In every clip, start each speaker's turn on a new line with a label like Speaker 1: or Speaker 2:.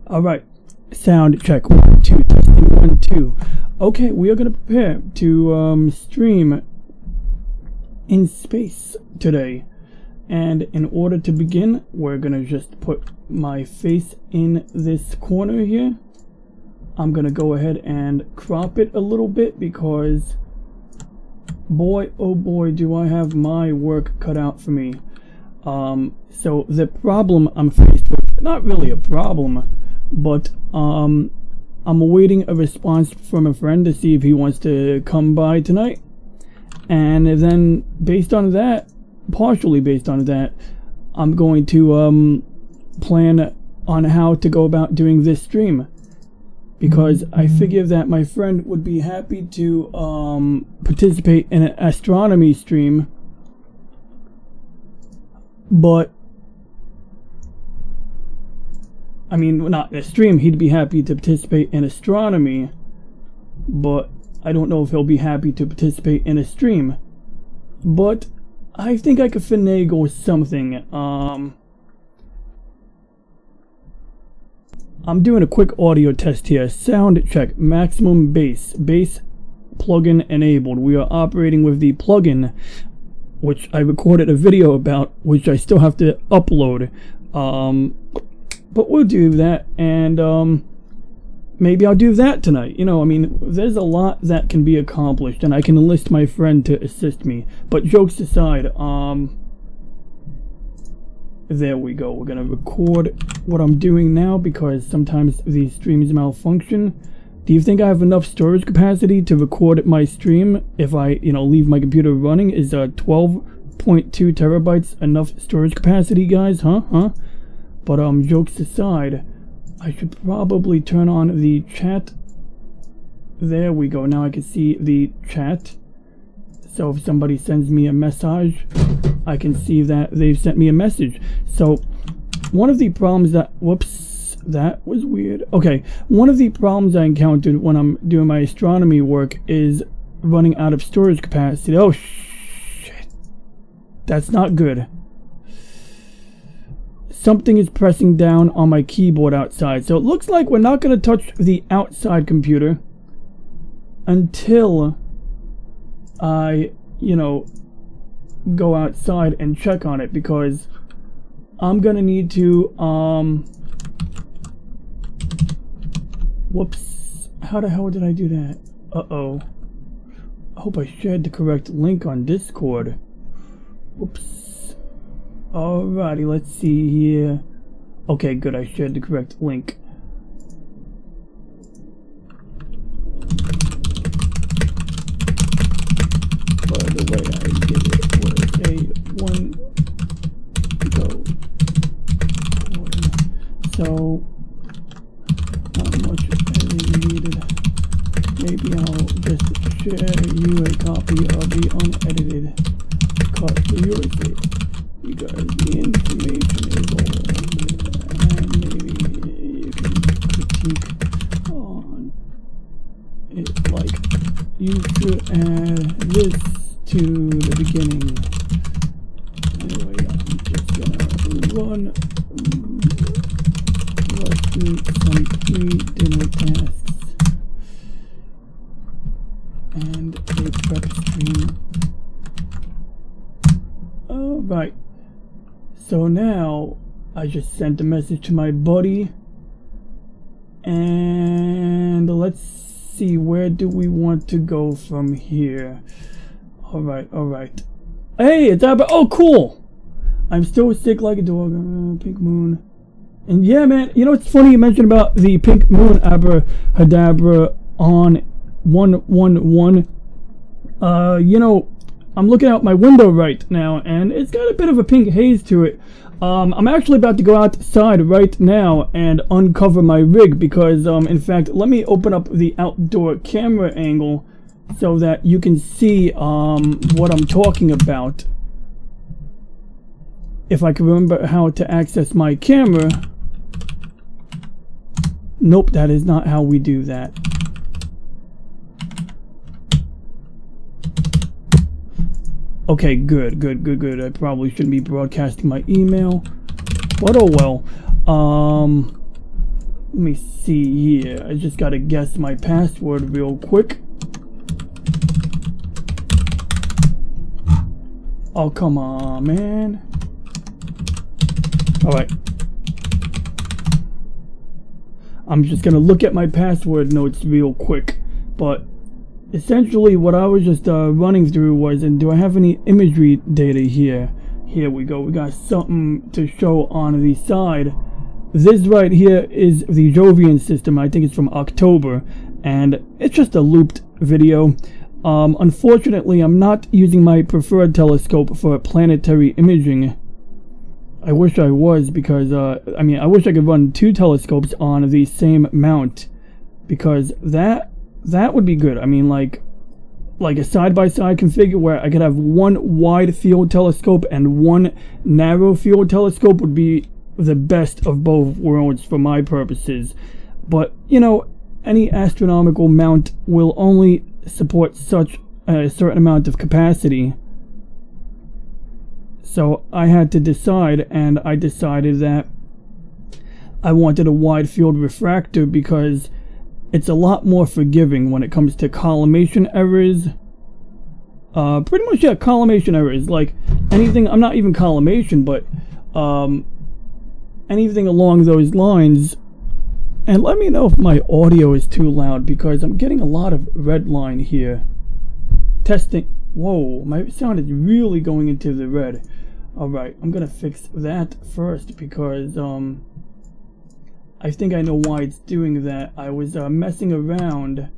Speaker 1: All right, sound check 1 2 testing 1 2. Okay, we are gonna prepare to stream in space today, and in order to begin, we're gonna just put my face in this corner here. I'm gonna go ahead and crop it a little bit because boy, oh boy, do I have my work cut out for me. So the problem I'm faced with, not really a problem, but I'm awaiting a response from a friend to see if he wants to come by tonight. And then based on that, partially based on that, I'm going to plan on how to go about doing this stream, because I figure that my friend would be happy to participate in an astronomy stream, but I mean, not in a stream, he'd be happy to participate in astronomy, but I don't know if he'll be happy to participate in a stream. But I think I could finagle something. I'm doing a quick audio test here. Sound check, maximum bass plugin enabled. We are operating with the plugin, which I recorded a video about, which I still have to upload. But we'll do that, and maybe I'll do that tonight. You know, I mean, there's a lot that can be accomplished, and I can enlist my friend to assist me. But jokes aside, there we go. We're gonna record what I'm doing now, because sometimes these streams malfunction. Do you think I have enough storage capacity to record my stream if I, leave my computer running? Is 12.2 terabytes enough storage capacity, guys? Huh? But jokes aside, I should probably turn on the chat. There we go. Now I can see the chat. So if somebody sends me a message, I can see that they've sent me a message. So one of the problems that, whoops, that was weird. Okay, one of the problems I encountered when I'm doing my astronomy work is running out of storage capacity. Oh shit, that's not good. Something is pressing down on my keyboard outside. So it looks like we're not going to touch the outside computer until I, go outside and check on it, because I'm going to need to, whoops, how the hell did I do that? Uh-oh. I hope I shared the correct link on Discord. Whoops. Alrighty, let's see here. Okay, good, I shared the correct link. By the way, I did it with a 1 go. So, not much editing needed. Maybe I'll just share you a copy of the unedited cut for your sake. Because the information is all, and maybe you can critique on it, like you should add this to the beginning. Anyway, I'm just gonna run through some pre-dinner tasks and a prep stream. Alright. So now, I just sent a message to my buddy, and let's see, where do we want to go from here? Alright. Hey, it's Abba. Oh, cool! I'm still sick like a dog. Pink moon. And yeah, man, it's funny you mentioned about the pink moon, Abrahadabra, on 111. I'm looking out my window right now, and it's got a bit of a pink haze to it. I'm actually about to go outside right now and uncover my rig, because, in fact, let me open up the outdoor camera angle so that you can see what I'm talking about. If I can remember how to access my camera. Nope, that is not how we do that. Okay, good. I probably shouldn't be broadcasting my email, but oh well. Let me see here. I just gotta guess my password real quick. Oh, come on, man. Alright. I'm just gonna look at my password notes real quick. But essentially what I was just running through was, and do I have any imagery data here? Here we go. We got something to show on the side. This right here is the Jovian system. I think it's from October. And it's just a looped video. Unfortunately, I'm not using my preferred telescope for planetary imaging. I wish I was, because, I mean, I wish I could run 2 telescopes on the same mount, because that would be good. I mean, like a side-by-side configure where I could have one wide field telescope and one narrow field telescope would be the best of both worlds for my purposes. But, you know, any astronomical mount will only support such a certain amount of capacity. So I had to decide, and I decided that I wanted a wide field refractor because it's a lot more forgiving when it comes to collimation errors. Pretty much, yeah, collimation errors. Like anything, I'm not even collimation, but anything along those lines. And let me know if my audio is too loud, because I'm getting a lot of red line here. Testing. Whoa, my sound is really going into the red. Alright, I'm gonna fix that first, because I think I know why it's doing that. I was messing around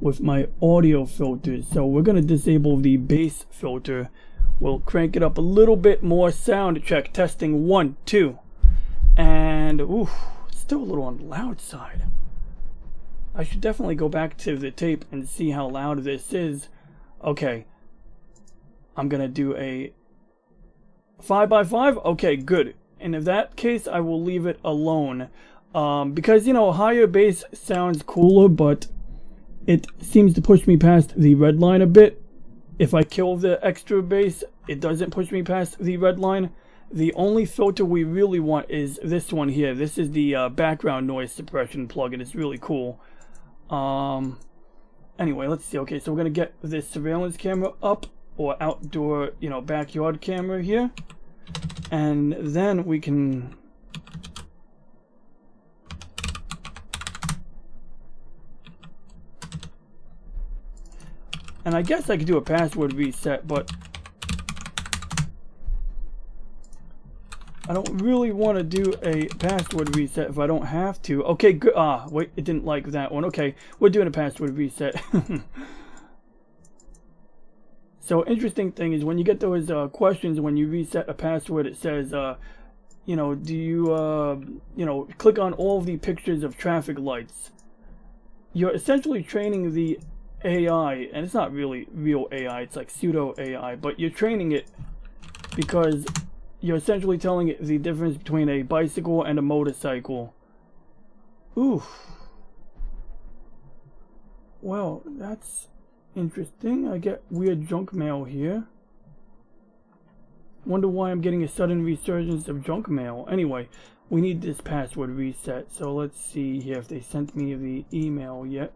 Speaker 1: with my audio filters, so we're gonna disable the bass filter. We'll crank it up a little bit more. Sound check, testing 1 2, and ooh, still a little on the loud side. I should definitely go back to the tape and see how loud this is. Okay, I'm gonna do a 5x5. Okay, good. And in that case, I will leave it alone, because, you know, higher bass sounds cooler, but it seems to push me past the red line a bit. If I kill the extra bass, it doesn't push me past the red line. The only filter we really want is this one here. This is the background noise suppression plugin. It's really cool. Anyway, let's see. Okay, so we're gonna get this surveillance camera up, or outdoor, you know, backyard camera here, and then we can and I guess I could do a password reset, but I don't really want to do a password reset if I don't have to. Okay, good. Ah, wait, it didn't like that one. Okay, we're doing a password reset. So, interesting thing is, when you get those questions when you reset a password, it says, you know, do you, you know, click on all the pictures of traffic lights. You're essentially training the AI, and it's not really real AI, it's like pseudo AI, but you're training it because you're essentially telling it the difference between a bicycle and a motorcycle. Oof. Well, that's interesting. I get weird junk mail here. Wonder why I'm getting a sudden resurgence of junk mail. Anyway, we need this password reset, so let's see here if they sent me the email yet.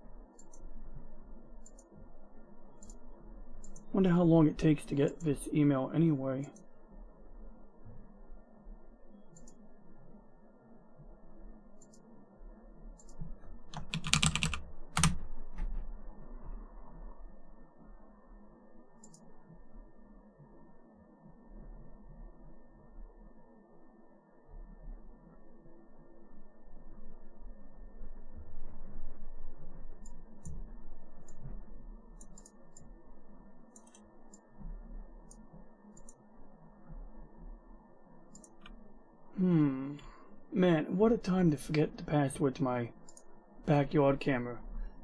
Speaker 1: Wonder how long it takes to get this email anyway. Man, what a time to forget the password to my backyard camera.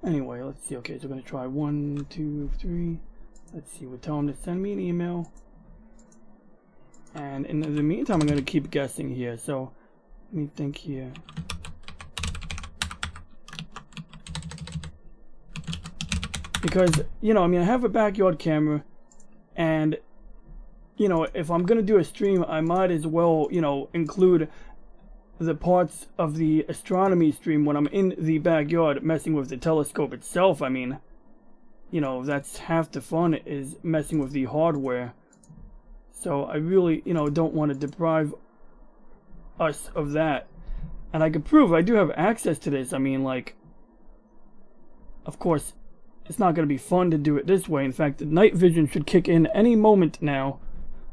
Speaker 1: Anyway, let's see. Okay, so we're going to try 1 2 3. Let's see, we'll tell them to send me an email. And in the meantime, I'm going to keep guessing here. So, let me think here. Because, you know, I mean, I have a backyard camera, and, you know, if I'm going to do a stream, I might as well, you know, include the parts of the astronomy stream when I'm in the backyard messing with the telescope itself. I mean, you know, that's half the fun, is messing with the hardware. So I really, you know, don't want to deprive us of that. And I can prove I do have access to this. I mean, like, of course, it's not going to be fun to do it this way. In fact, the night vision should kick in any moment now,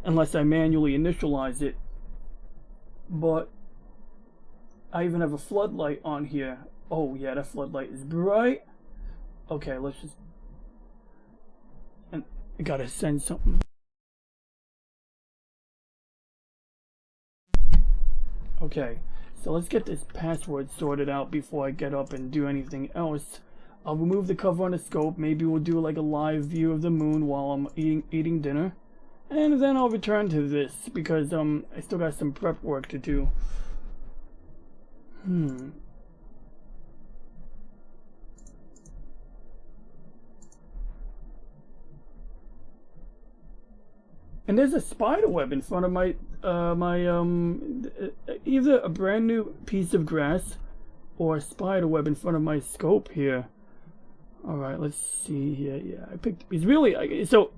Speaker 1: unless I manually initialize it. But I even have a floodlight on here. Oh yeah, that floodlight is bright. Okay, let's just... And I gotta send something. Okay, so let's get this password sorted out before I get up and do anything else. I'll remove the cover on the scope. Maybe we'll do like a live view of the moon while I'm eating dinner. And then I'll return to this because I still got some prep work to do. And there's a spider web in front of my either a brand new piece of grass or a spider web in front of my scope here. All right, let's see here. Yeah, I picked. It's really so.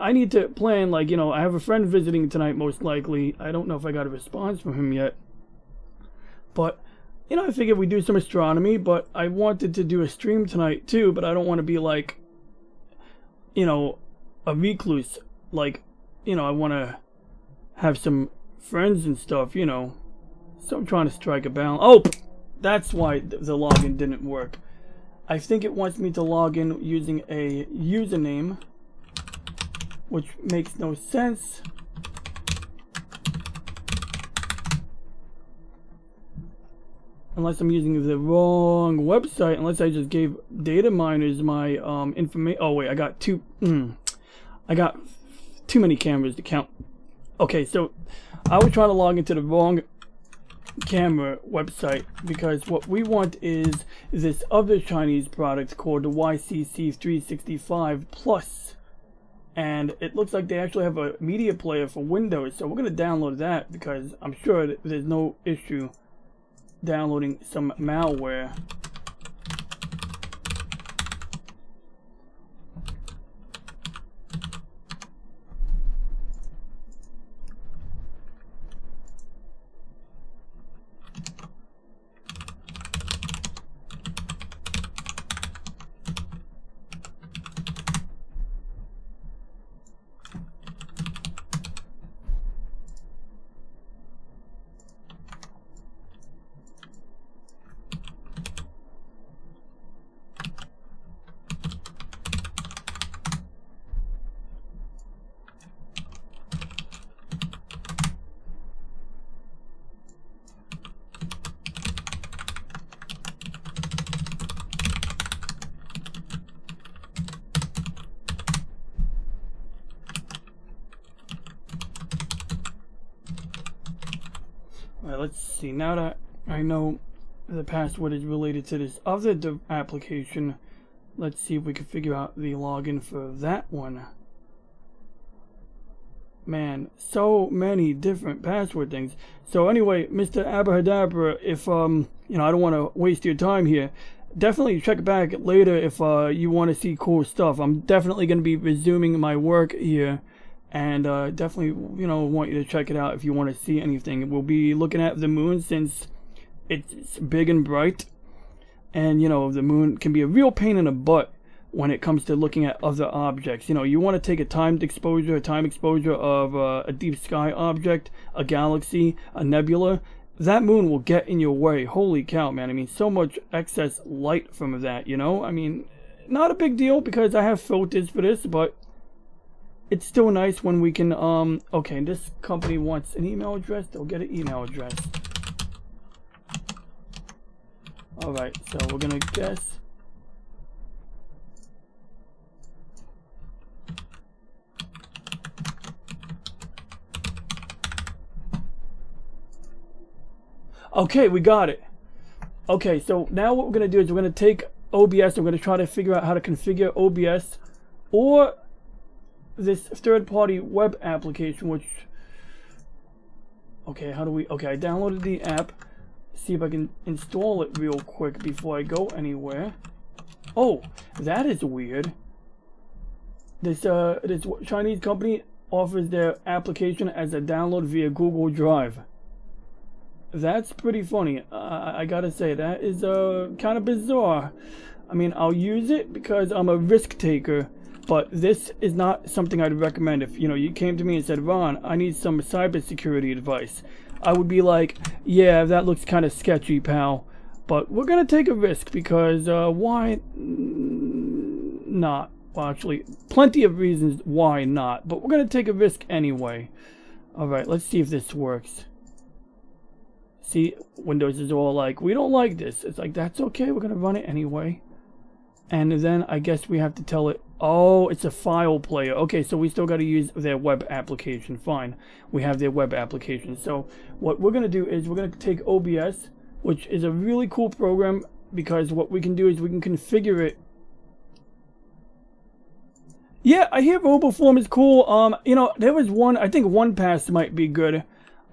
Speaker 1: I need to plan, like, you know, I have a friend visiting tonight, most likely. I don't know if I got a response from him yet. But, you know, I figured we'd do some astronomy, but I wanted to do a stream tonight, too, but I don't want to be, like, you know, a recluse. Like, you know, I want to have some friends and stuff, you know. So I'm trying to strike a balance. Oh, that's why the login didn't work. I think it wants me to log in using a username, which makes no sense. Unless I'm using the wrong website, unless I just gave data miners my information. Oh wait, I got too many cameras to count. Okay, so I was trying to log into the wrong camera website because what we want is this other Chinese product called the YCC365 Plus. And it looks like they actually have a media player for Windows, so we're going to download that because I'm sure that there's no issue downloading some malware. Alright, let's see. Now that I know the password is related to this other application, let's see if we can figure out the login for that one. Man, so many different password things. So anyway, Mr. Abrahadabra, if you know, I don't want to waste your time here. Definitely check back later if you want to see cool stuff. I'm definitely going to be resuming my work here. And definitely, you know, want you to check it out if you want to see anything. We'll be looking at the moon since it's big and bright. And, you know, the moon can be a real pain in the butt when it comes to looking at other objects. You know, you want to take a time exposure of a deep sky object, a galaxy, a nebula. That moon will get in your way. Holy cow, man. I mean, so much excess light from that, you know? I mean, not a big deal because I have filters for this, but it's still nice when we can, okay, this company wants an email address. They'll get an email address. Alright, so we're gonna guess. Okay, we got it. Okay, so now what we're gonna do is we're gonna take OBS. We're gonna try to figure out how to configure OBS or this third-party web application, which, okay, how do we, okay, I downloaded the app. see if I can install it real quick before I go anywhere. Oh, that is weird. This Chinese company offers their application as a download via Google Drive. That's pretty funny. I gotta say, that is kind of bizarre. I mean, I'll use it because I'm a risk taker, but this is not something I'd recommend. If you came to me and said, Ron, I need some cybersecurity advice, I would be like, yeah, that looks kind of sketchy, pal. But we're gonna take a risk because why not? Well, actually, plenty of reasons why not, but we're gonna take a risk anyway. Alright, let's see if this works. See, Windows is all like, we don't like this. It's like, that's okay, we're gonna run it anyway. And then I guess we have to tell it, oh, it's a file player. Okay, so we still gotta use their web application. Fine, we have their web application. So what we're gonna do is we're gonna take OBS, which is a really cool program, because what we can do is we can configure it. Yeah, I hear RoboForm is cool. There was one, I think OnePass might be good.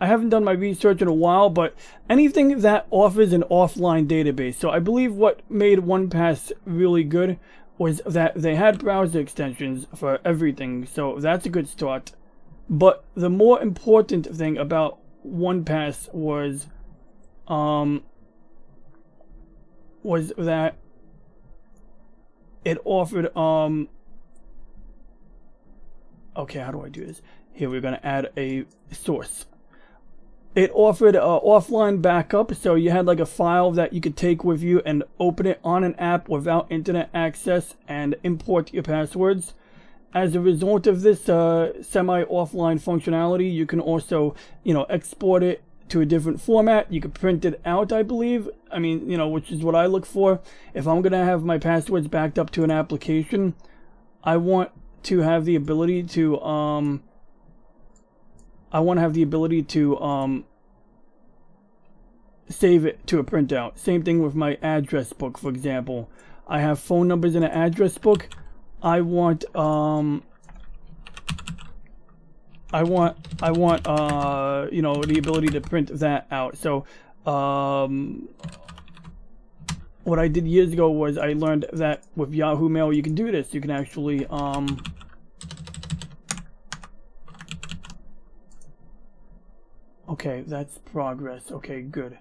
Speaker 1: I haven't done my research in a while, but anything that offers an offline database. So I believe what made OnePass really good was that they had browser extensions for everything. So that's a good start. But the more important thing about OnePass was that it offered okay, how do I do this? Here, we're going to add a source. It offered offline backup, so you had like a file that you could take with you and open it on an app without internet access and import your passwords. As a result of this semi-offline functionality, you can also, export it to a different format. You can print it out, I believe. I mean, which is what I look for. If I'm going to have my passwords backed up to an application, I want to have the ability to save it to a printout. Same thing with my address book, for example. I have phone numbers in an address book. I want the ability to print that out. So what I did years ago was I learned that with Yahoo Mail you can do this. You can actually okay, that's progress. Okay, good.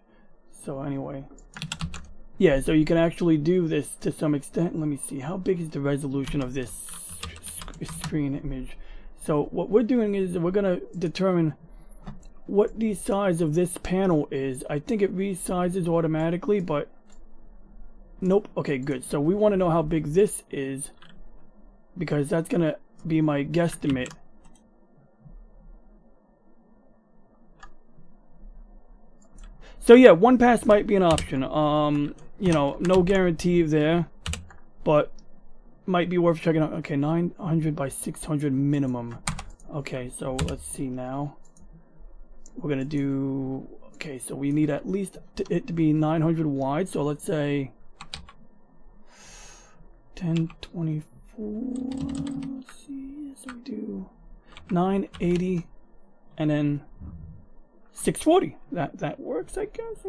Speaker 1: So anyway, yeah, so you can actually do this to some extent. Let me see, how big is the resolution of this screen image? So what we're doing is we're gonna determine what the size of this panel is. I think it resizes automatically, but nope. Okay, good. So we want to know how big this is, because that's gonna be my guesstimate. So yeah, OnePass might be an option. No guarantee there, but might be worth checking out. Okay, 900 by 600 minimum. Okay, so let's see now. We're gonna do, okay, so we need at least it to be 900 wide. So let's say 1024. Let's see. So we do 980 and then 640. That works, I guess.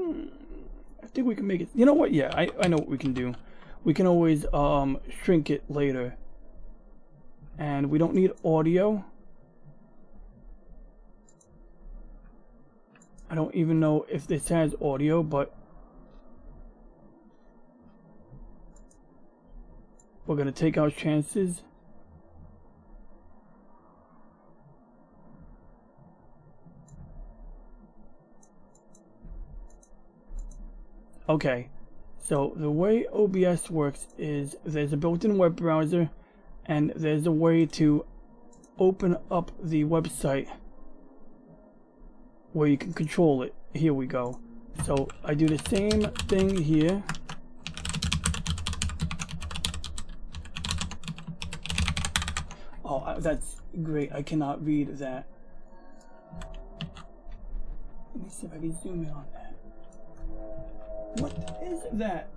Speaker 1: I think we can make it. You know what? Yeah, I know what we can do. We can always shrink it later. And we don't need audio. I don't even know if this has audio, but we're gonna take our chances. Okay, so the way OBS works is there's a built-in web browser and there's a way to open up the website where you can control it. Here we go. So I do the same thing here. Oh, that's great. I cannot read that. Let me see if I can zoom in on that. What is that?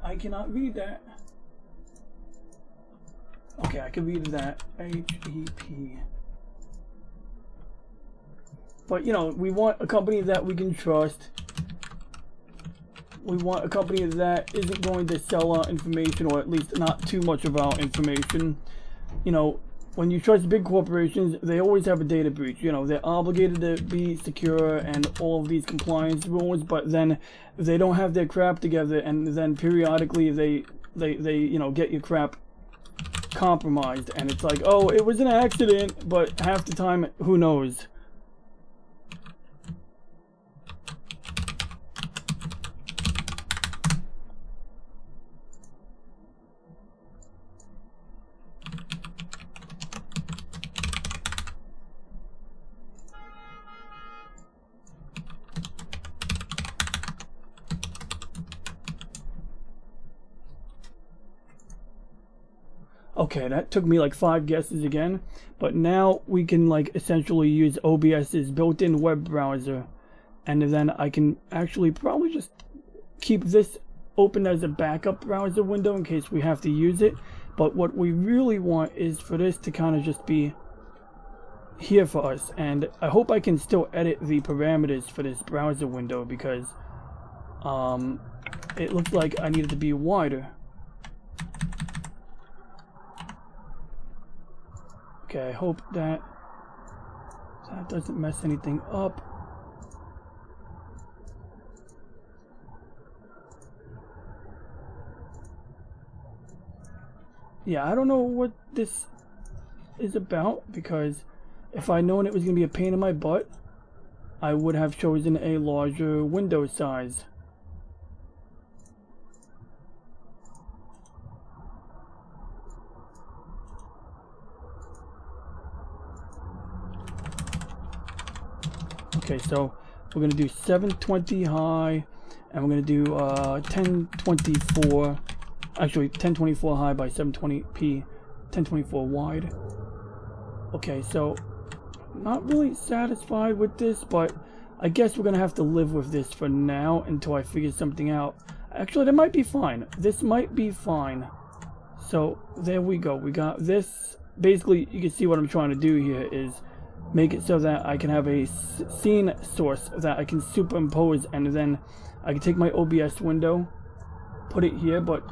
Speaker 1: I cannot read that. Okay, I can read that. HEP. But, you know, we want a company that we can trust. We want a company that isn't going to sell our information, or at least not too much of our information. You know, when you trust big corporations, they always have a data breach. You know, they're obligated to be secure and all of these compliance rules, but then they don't have their crap together, and then periodically they you know, get your crap compromised, and it's like, oh, it was an accident, but half the time, who knows? Okay, that took me like 5 guesses again, but now we can like essentially use OBS's built-in web browser, and then I can actually probably just keep this open as a backup browser window in case we have to use it. But what we really want is for this to kind of just be here for us, and I hope I can still edit the parameters for this browser window, because it looks like I need it to be wider. Okay, I hope that doesn't mess anything up. Yeah, I don't know what this is about, because if I'd known it was going to be a pain in my butt, I would have chosen a larger window size. Okay, so we're going to do 720 high, and we're going to do 1024, actually 1024 high by 720p, 1024 wide. Okay, so not really satisfied with this, but I guess we're going to have to live with this for now until I figure something out. Actually, that might be fine. This might be fine. So there we go. We got this. Basically, you can see what I'm trying to do here is make it so that I can have a scene source that I can superimpose, and then I can take my OBS window, put it here. But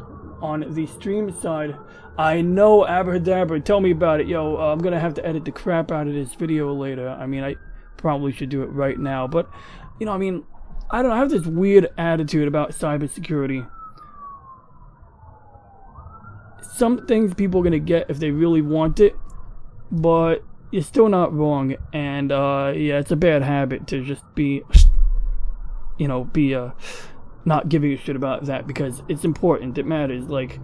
Speaker 1: on the stream side, I know, abracadabra, tell me about it. Yo, I'm gonna have to edit the crap out of this video later. I mean, I probably should do it right now, but you know, I mean, I don't know, I have this weird attitude about cybersecurity. Some things people are gonna get if they really want it, but you're still not wrong. And yeah, it's a bad habit to just be, you know, not giving a shit about that, because it's important, it matters, like.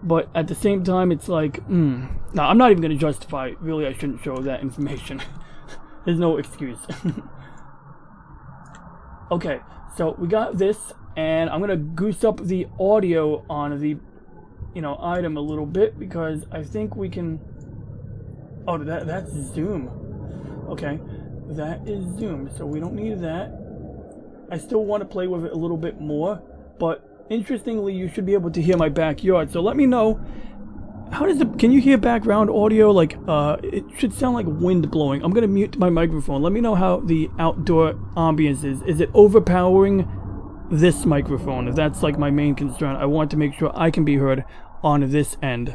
Speaker 1: But at the same time, it's like, no, I'm not even going to justify it. Really, I shouldn't show that information. There's no excuse. Okay, so we got this, and I'm going to goose up the audio on the, you know, item a little bit, because I think we can. Oh, that's zoom. Okay, that is zoom, so we don't need that. I still want to play with it a little bit more, but interestingly, you should be able to hear my backyard. So let me know, how does it, can you hear background audio? Like, it should sound like wind blowing. I'm gonna mute my microphone. Let me know how the outdoor ambience is. Is it overpowering this microphone? That's like my main concern. I want to make sure I can be heard on this end.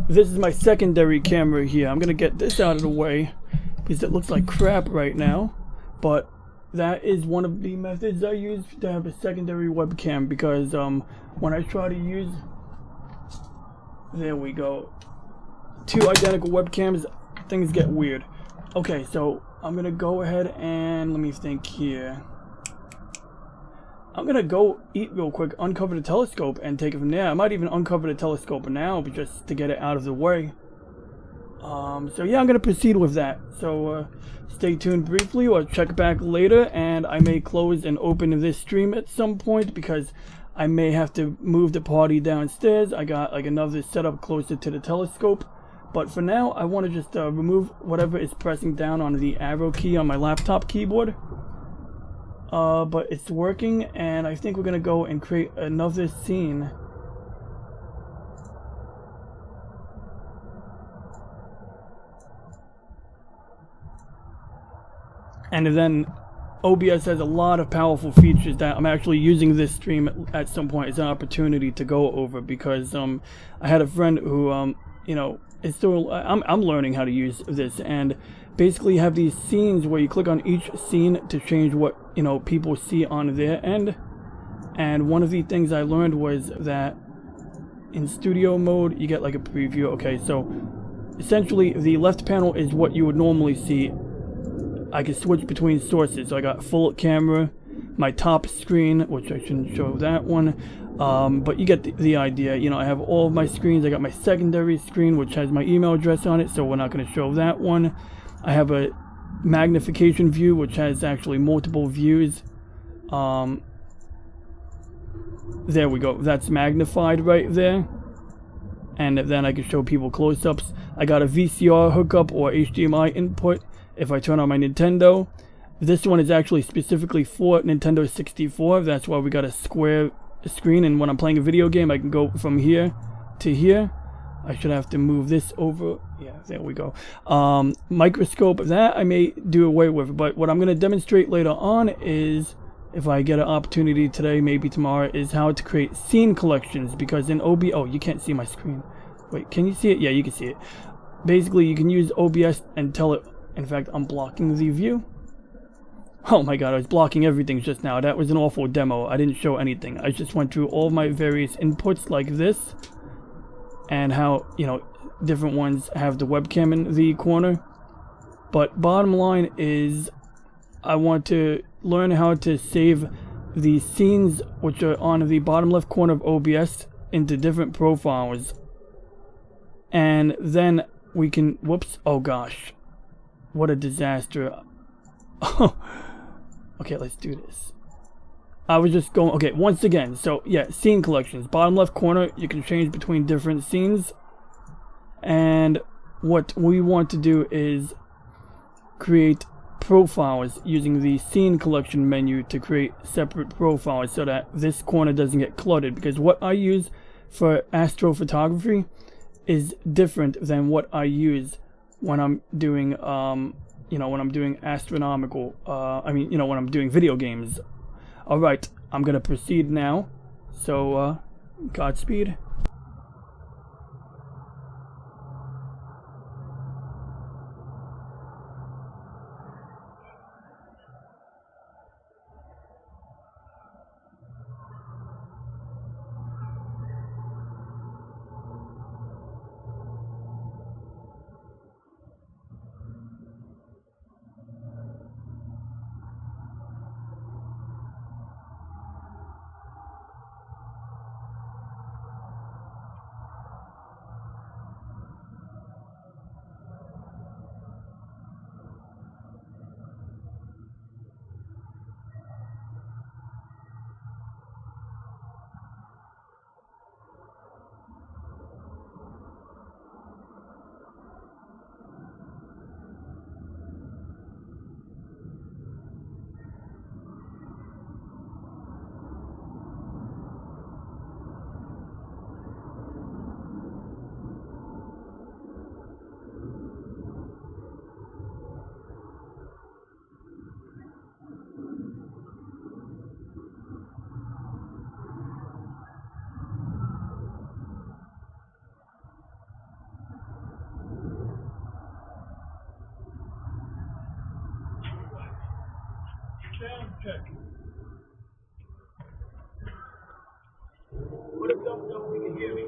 Speaker 1: This is my secondary camera here. I'm gonna get this out of the way because it looks like crap right now, but that is one of the methods I use to have a secondary webcam, because when I try to use, there we go, 2 identical webcams, things get weird. Okay, so I'm gonna go ahead and let me think here. I'm gonna go eat real quick, uncover the telescope, and take it from there. I might even uncover the telescope now, just to get it out of the way. So yeah, I'm gonna proceed with that. So stay tuned briefly, or check back later, and I may close and open this stream at some point, because I may have to move the party downstairs. I got like another setup closer to the telescope. But for now, I want to just remove whatever is pressing down on the arrow key on my laptop keyboard. But it's working, and I think we're going to go and create another scene. And then OBS has a lot of powerful features that I'm actually using this stream at some point as an opportunity to go over, because I had a friend who you know, it's still I'm learning how to use this, and basically you have these scenes where you click on each scene to change what, you know, people see on their end. And one of the things I learned was that in studio mode you get like a preview. Okay, so essentially the left panel is what you would normally see. I can switch between sources, so I got full camera, my top screen, which I shouldn't show that one, but you get the idea. You know, I have all of my screens. I got my secondary screen, which has my email address on it, so we're not going to show that one. I have a magnification view, which has actually multiple views. There we go, that's magnified right there. And then I can show people close-ups. I got a VCR hookup or HDMI input if I turn on my Nintendo. This one is actually specifically for Nintendo 64. That's why we got a square screen, and when I'm playing a video game I can go from here to here. I should have to move this over. Yeah, there we go. Microscope, that I may do away with, but what I'm going to demonstrate later on is, if I get an opportunity today, maybe tomorrow, is how to create scene collections. Because in OBS, oh, you can't see my screen. Wait, can you see it? Yeah, you can see it. Basically, you can use OBS and tell it. In fact, I'm blocking the view. Oh my god, I was blocking everything just now. That was an awful demo. I didn't show anything. I just went through all my various inputs like this, and how, you know, different ones have the webcam in the corner. But bottom line is, I want to learn how to save the scenes which are on the bottom left corner of OBS into different profiles. And then we can, whoops, oh gosh. What a disaster. Oh, okay, let's do this. I was just going, okay, once again, so yeah, scene collections. Bottom left corner, you can change between different scenes. And what we want to do is create profiles using the scene collection menu to create separate profiles so that this corner doesn't get cluttered. Because what I use for astrophotography is different than what I use when I'm doing, you know, when I'm doing astronomical, I mean, you know, when I'm doing video games. Alright, I'm gonna proceed now. So, Godspeed. Sound check. What if you can hear me?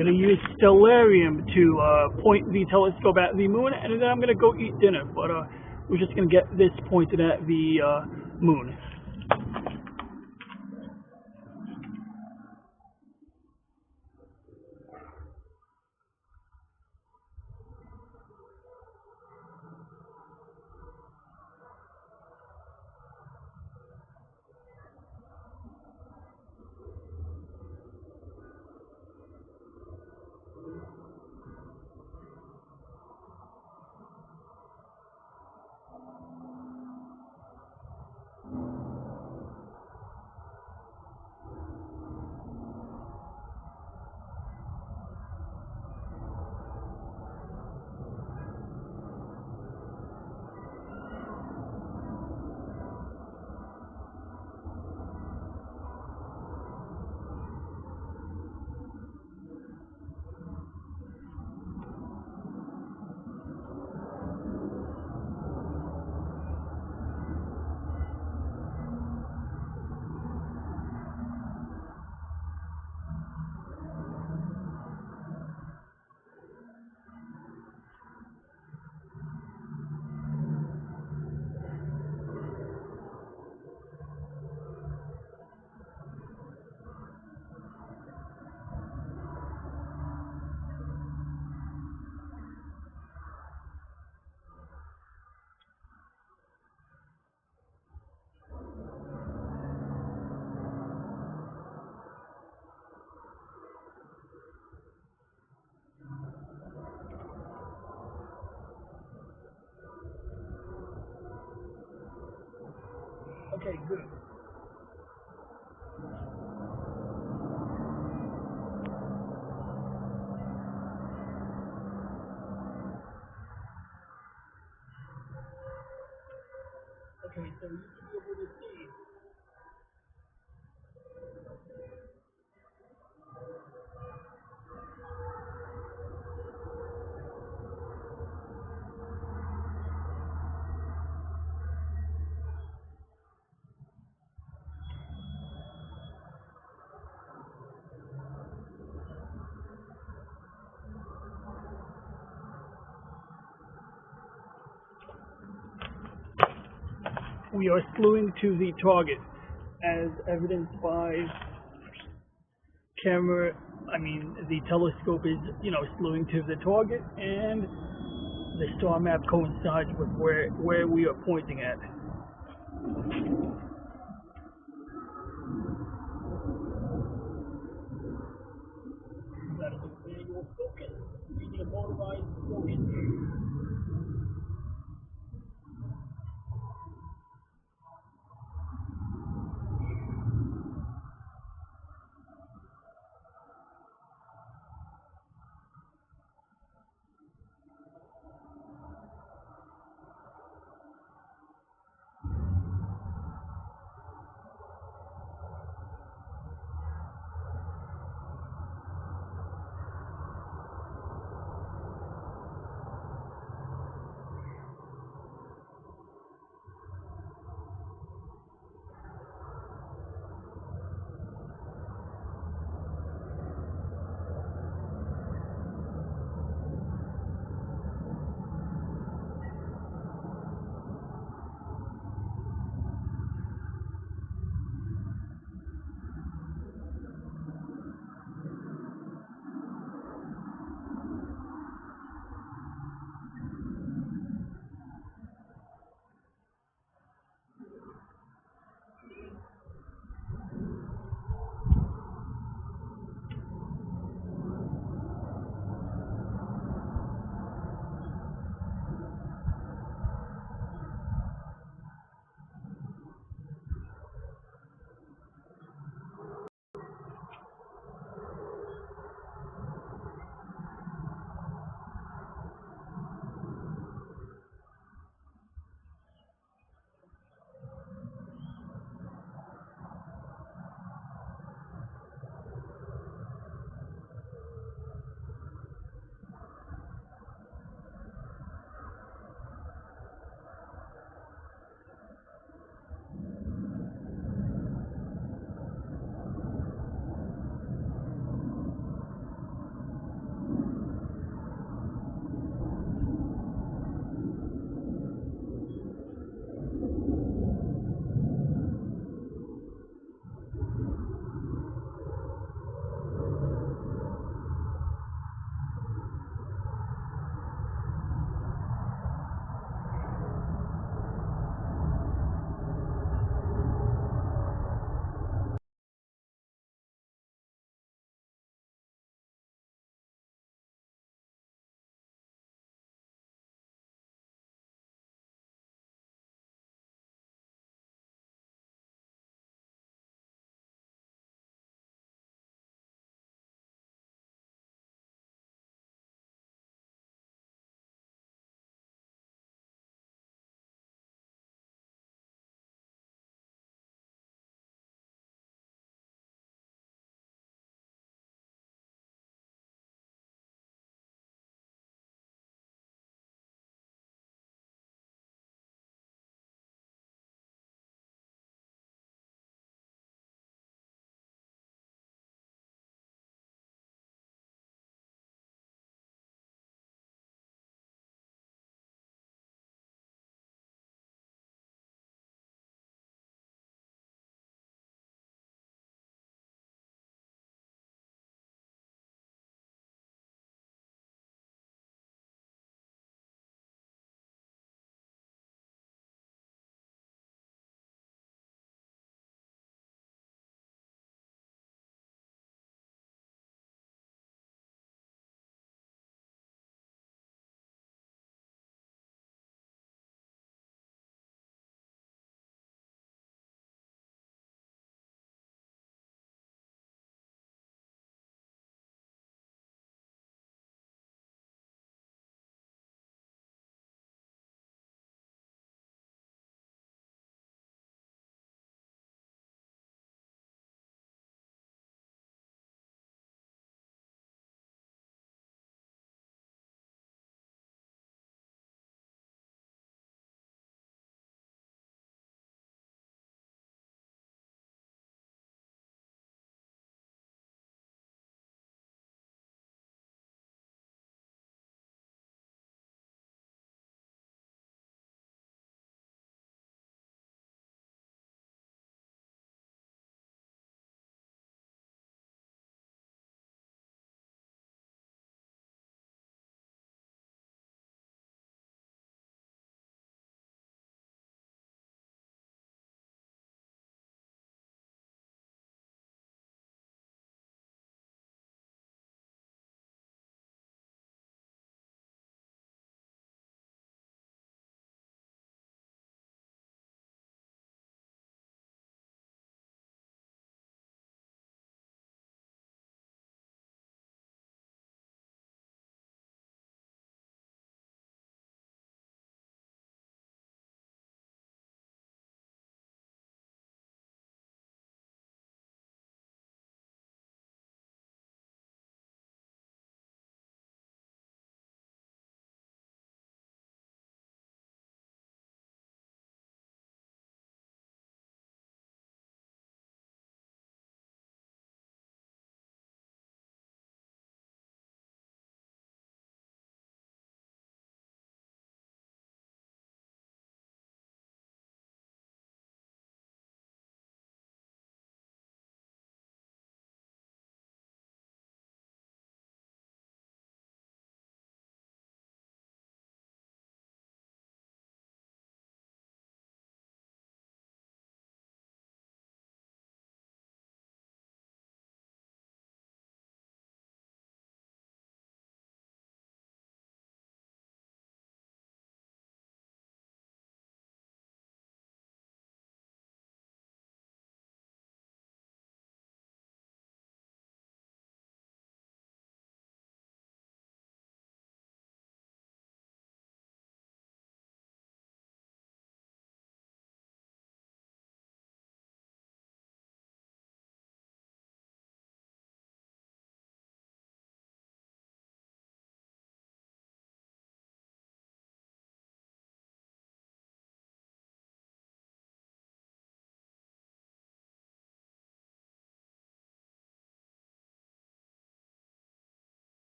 Speaker 1: going to use stellarium to point the telescope at the moon, and then I'm going to go eat dinner. But we're just going to get this pointed at the moon. Okay, good. Okay, so you should be able to see. We are slewing to the target, as evidenced by the telescope is, slewing to the target, and the star map coincides with where we are pointing at. That is a manual focus, using a motorized focus.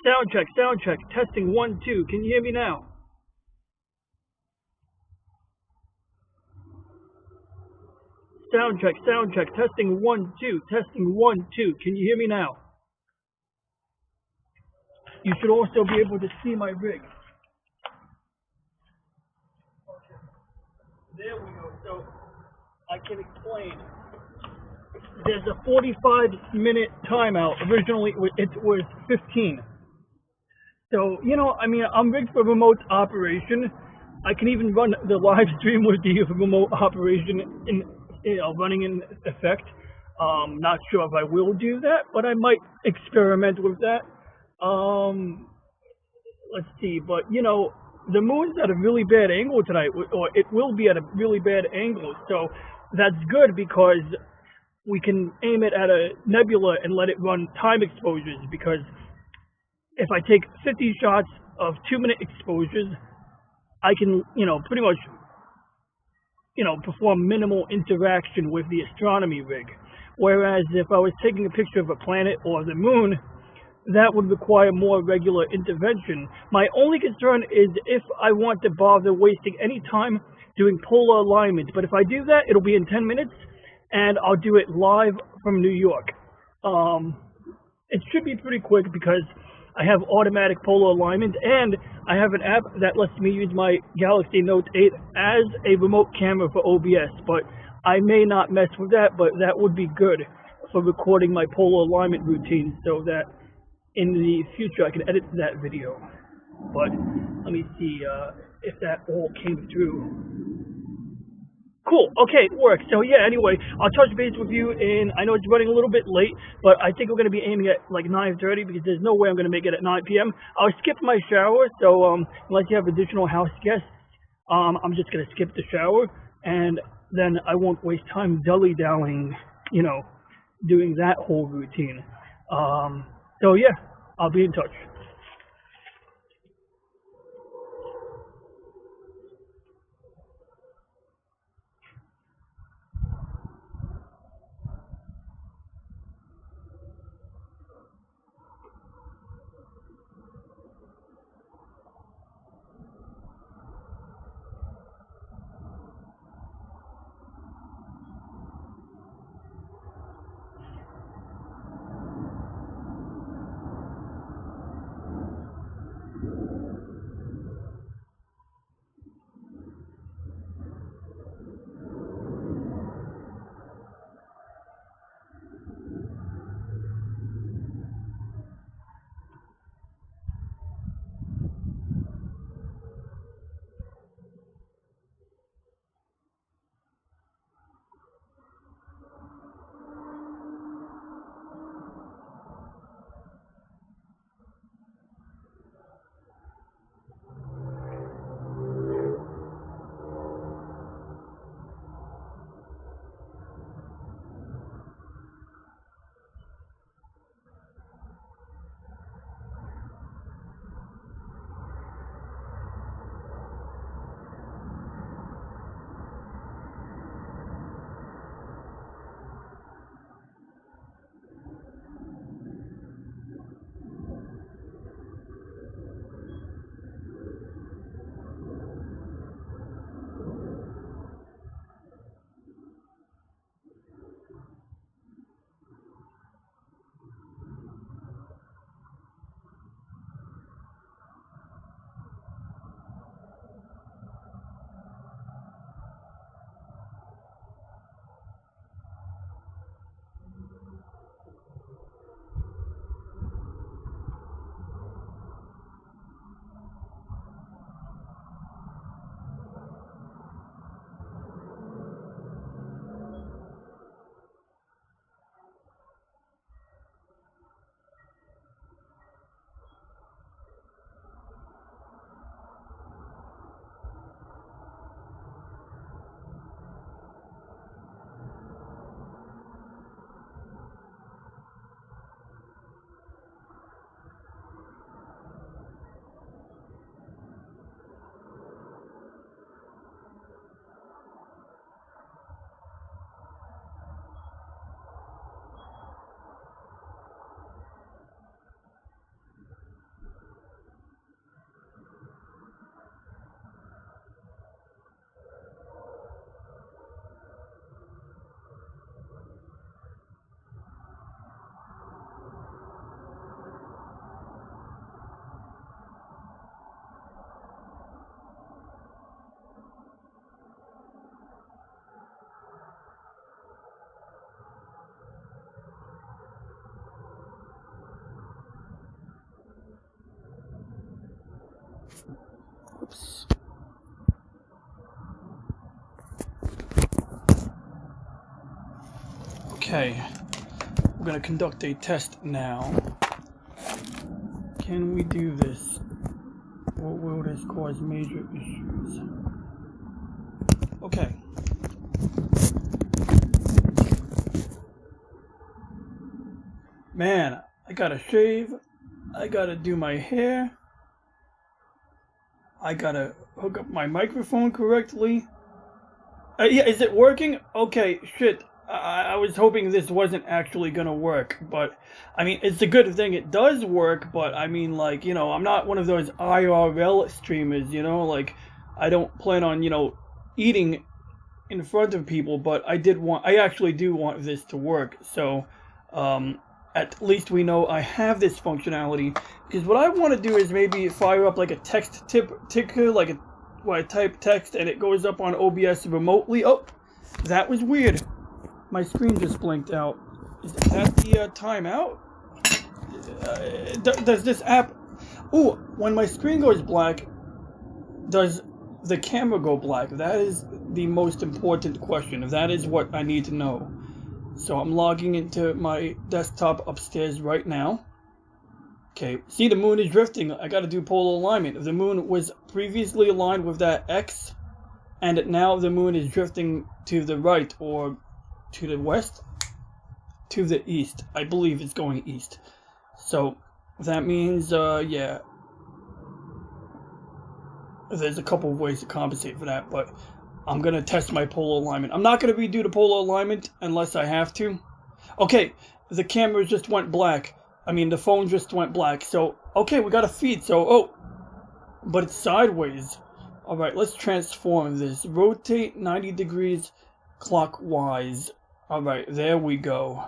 Speaker 1: Sound check. Testing 1, 2. Can you hear me now? Sound check. Testing 1, 2. Testing 1, 2. Can you hear me now? You should also be able to see my rig. There we go. So I can explain. There's a 45-minute timeout. Originally, it was 15. So, I'm rigged for remote operation. I can even run the live stream with the remote operation running in effect. Not sure if I will do that, but I might experiment with that. Let's see, but the moon's at a really bad angle tonight, or it will be at a really bad angle. So that's good because we can aim it at a nebula and let it run time exposures, because if I take 50 shots of 2-minute exposures, I can, pretty much, perform minimal interaction with the astronomy rig. Whereas if I was taking a picture of a planet or the moon, that would require more regular intervention. My only concern is if I want to bother wasting any time doing polar alignment. But if I do that, it'll be in 10 minutes, and I'll do it live from New York. It should be pretty quick because I have automatic polar alignment, and I have an app that lets me use my Galaxy Note 8 as a remote camera for OBS. But I may not mess with that, but that would be good for recording my polar alignment routine so that in the future I can edit that video. But let me see if that all came through. Cool. Okay, it works. So yeah, anyway, I'll touch base with you, and I know it's running a little bit late, but I think we're going to be aiming at like 9:30 because there's no way I'm going to make it at 9 p.m. I'll skip my shower, so unless you have additional house guests, I'm just going to skip the shower, and then I won't waste time dilly-dallying, doing that whole routine. So yeah, I'll be in touch. Okay, we're gonna conduct a test now. Can we do this? Or will this cause major issues? Okay. Man, I gotta shave. I gotta do my hair. I gotta hook up my microphone correctly. Yeah, is it working? Okay, shit. I was hoping this wasn't actually gonna work, but I mean, it's a good thing it does work, but I mean, like, you know, I'm not one of those IRL streamers, you know, like, I don't plan on, you know, eating in front of people, but I actually do want this to work, so, at least we know I have this functionality, because what I want to do is maybe fire up like a text ticker, like where I type text and it goes up on OBS remotely. Oh, that was weird. My screen just blinked out. Is that the timeout? Does this app... Ooh, when my screen goes black, does the camera go black? That is the most important question. That is what I need to know. So I'm logging into my desktop upstairs right now. Okay, see, the moon is drifting. I gotta do polar alignment. The moon was previously aligned with that X, and now the moon is drifting to the right, or to the west, to the east. I believe it's going east. So that means, yeah, there's a couple of ways to compensate for that, but I'm gonna test my polar alignment. I'm not gonna redo the polar alignment unless I have to. Okay, the camera just went black. I mean, the phone just went black. So, okay, we got a feed. So, oh, but it's sideways. All right, let's transform this. Rotate 90 degrees clockwise. All right, there we go.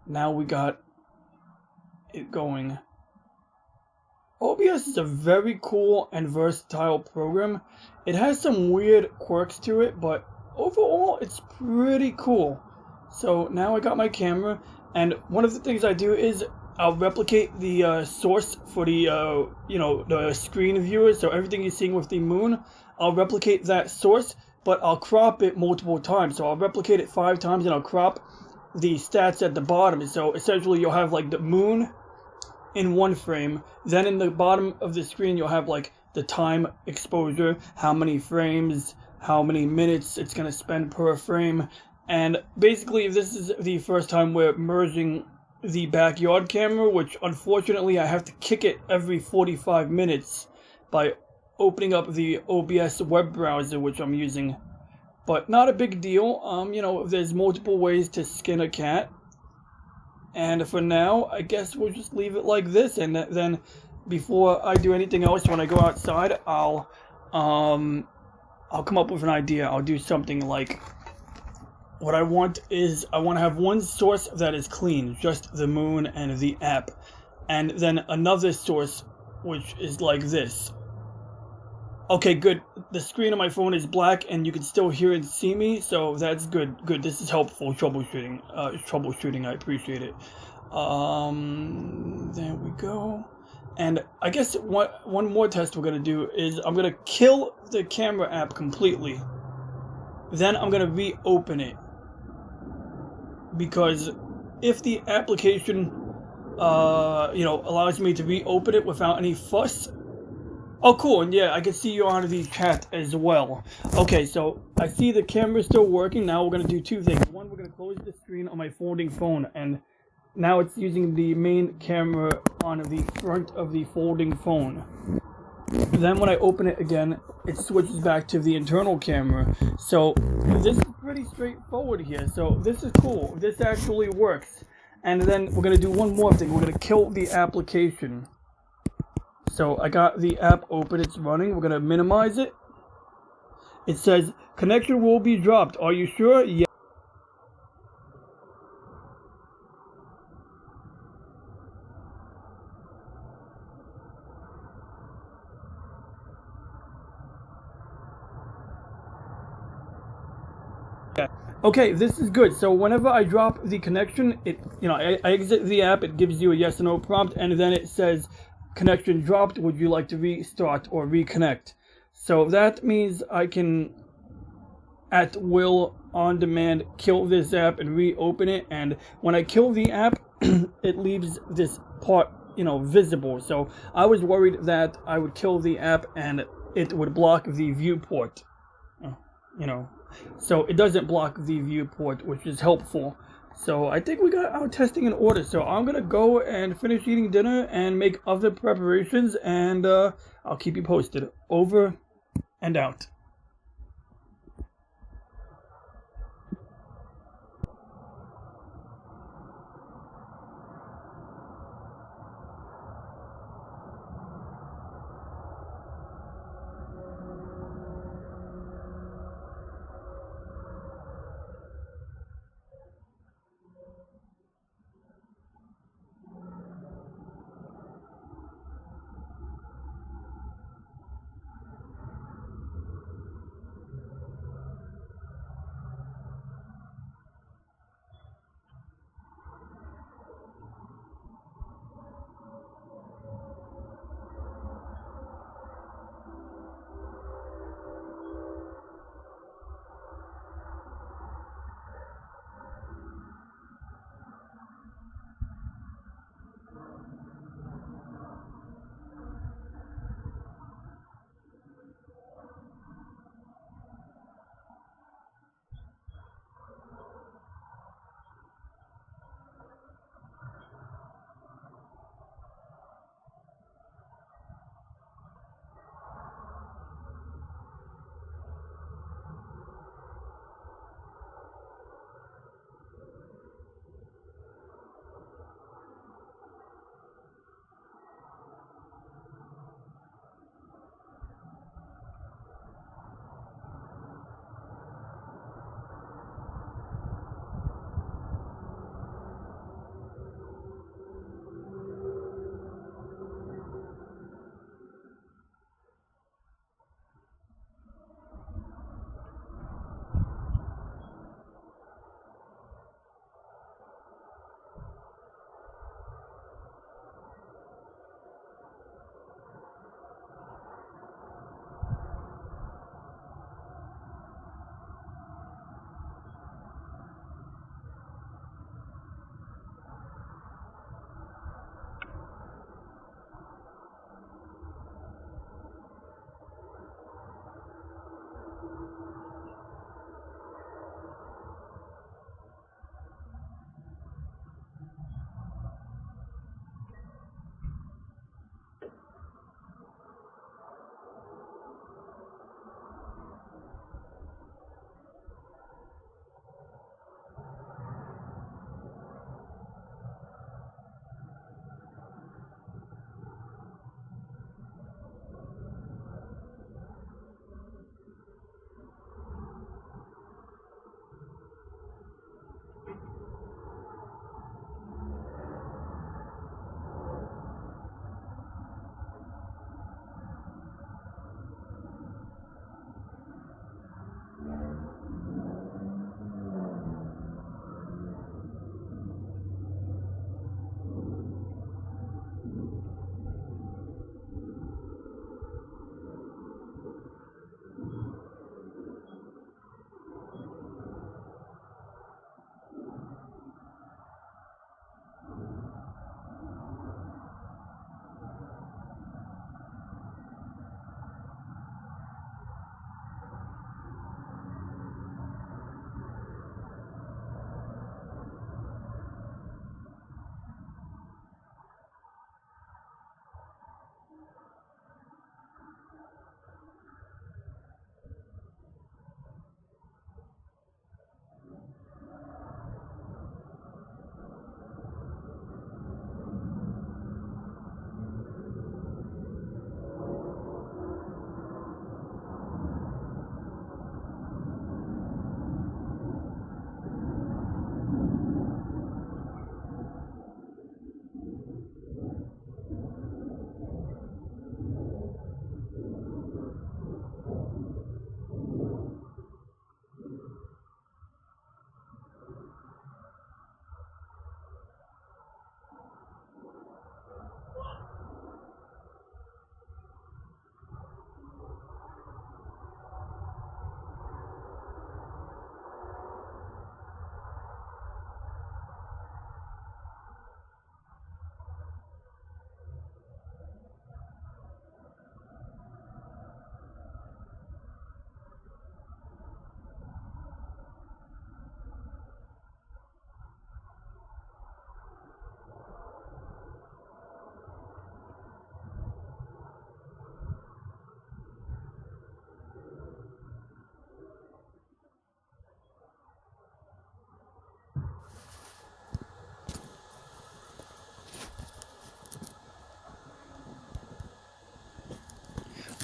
Speaker 1: Now we got it going. OBS is a very cool and versatile program. It has some weird quirks to it, but overall, it's pretty cool. So now I got my camera, and one of the things I do is I'll replicate the source for the, you know, the screen viewer. So everything you're seeing with the moon, I'll replicate that source, but I'll crop it multiple times. So I'll replicate it 5 times, and I'll crop the stats at the bottom. So essentially, you'll have like the moon in one frame, then in the bottom of the screen you'll have like the time exposure, how many frames, how many minutes it's going to spend per frame. And basically, this is the first time we're merging the backyard camera, which unfortunately I have to kick it every 45 minutes by opening up the OBS web browser, which I'm using. But not a big deal. You know, there's multiple ways to skin a cat. And for now, I guess we'll just leave it like this, and then before I do anything else, when I go outside, I'll come up with an idea. I'll do something like, what I want is, I want to have one source that is clean, just the moon and the app, and then another source which is like this. Okay, good. The screen on my phone is black, and you can still hear and see me, so that's good. Good. This is helpful troubleshooting. I appreciate it. There we go. And I guess one more test we're gonna do is I'm gonna kill the camera app completely. Then I'm gonna reopen it, because if the application, you know, allows me to reopen it without any fuss. Oh, cool, and yeah, I can see you on the chat as well. Okay, so I see the camera still working. Now we're going to do 2 things. One, we're going to close the screen on my folding phone, and now it's using the main camera on the front of the folding phone. Then when I open it again, it switches back to the internal camera. So this is pretty straightforward here. So this is cool. This actually works. And then we're going to do one more thing. We're going to kill the application. So I got the app open, it's running. We're going to minimize it. It says, connection will be dropped. Are you sure? Yeah. Okay, this is good. So whenever I drop the connection, I exit the app, it gives you a yes or no prompt, and then it says, connection dropped, would you like to restart or reconnect? So that means I can at will, on demand, kill this app and reopen it. And when I kill the app, it leaves this part, visible. So I was worried that I would kill the app and it would block the viewport. You know, so it doesn't block the viewport, which is helpful. So I think we got our testing in order. So I'm gonna go and finish eating dinner and make other preparations, and I'll keep you posted. Over and out.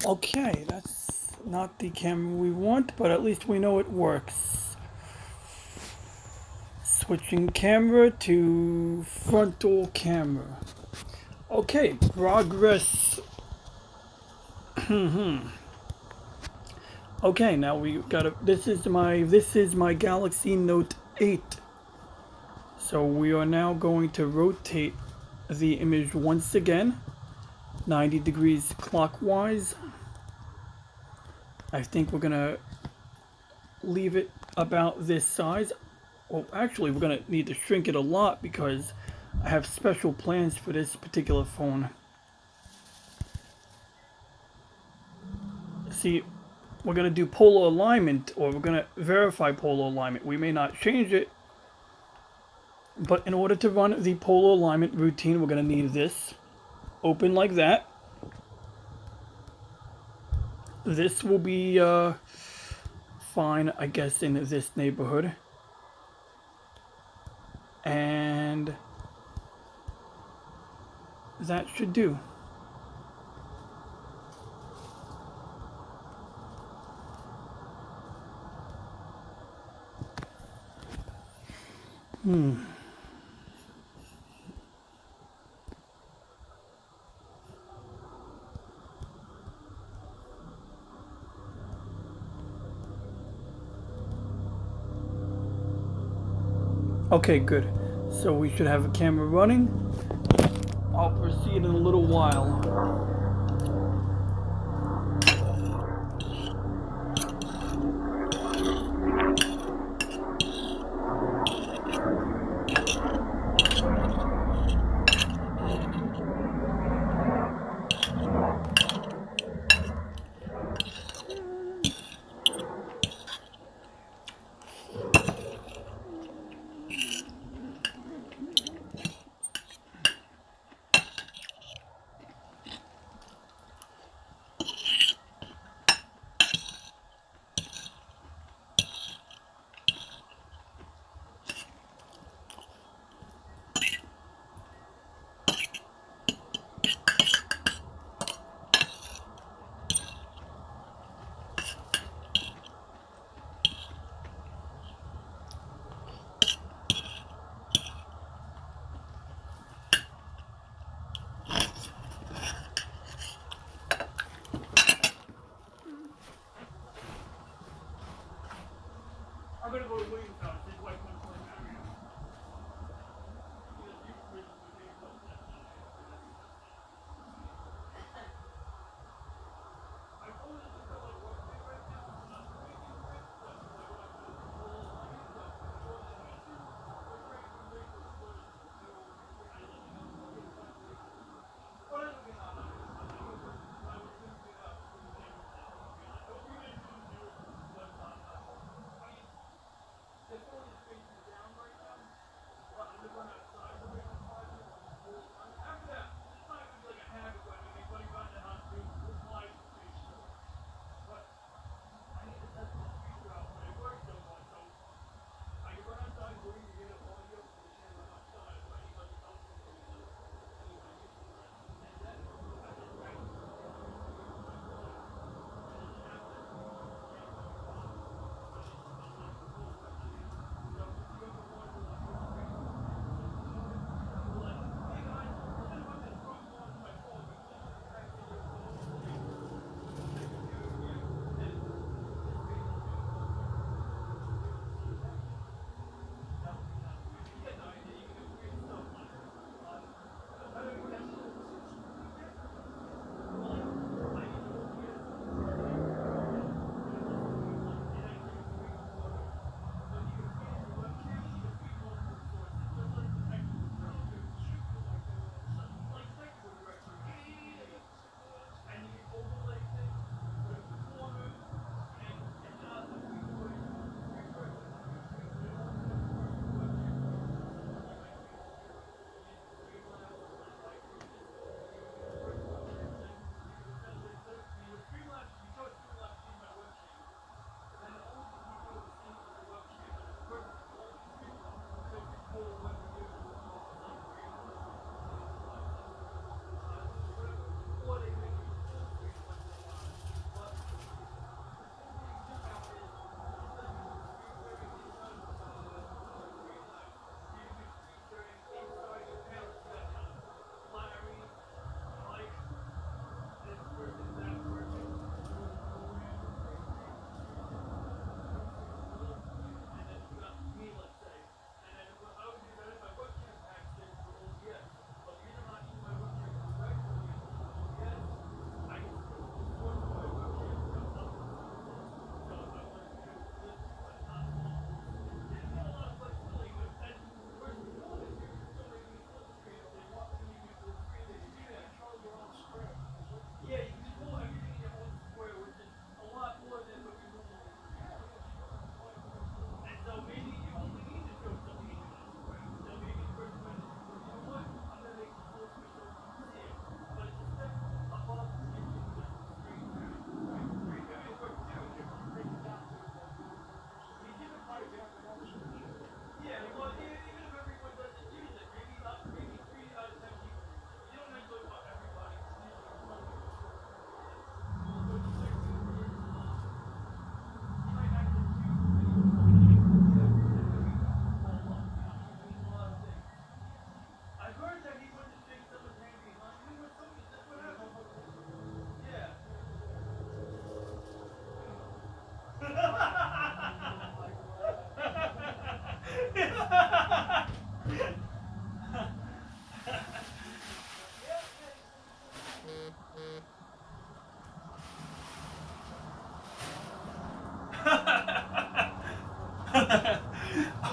Speaker 1: Okay, that's not the camera we want, but at least we know it works. Switching camera to frontal camera. Okay, progress. Okay, now we gotta. This is my Galaxy Note 8. So we are now going to rotate the image once again, 90 degrees clockwise. I think we're gonna leave it about this size. Well, actually, we're gonna need to shrink it a lot because I have special plans for this particular phone. See, we're gonna do polar alignment, or we're gonna verify polar alignment. We may not change it, but in order to run the polar alignment routine, we're gonna need this open like that. This will be fine, I guess, in this neighborhood. And that should do. Okay, good. So we should have a camera running. I'll proceed in a little while. I'm gonna go to Williamstown.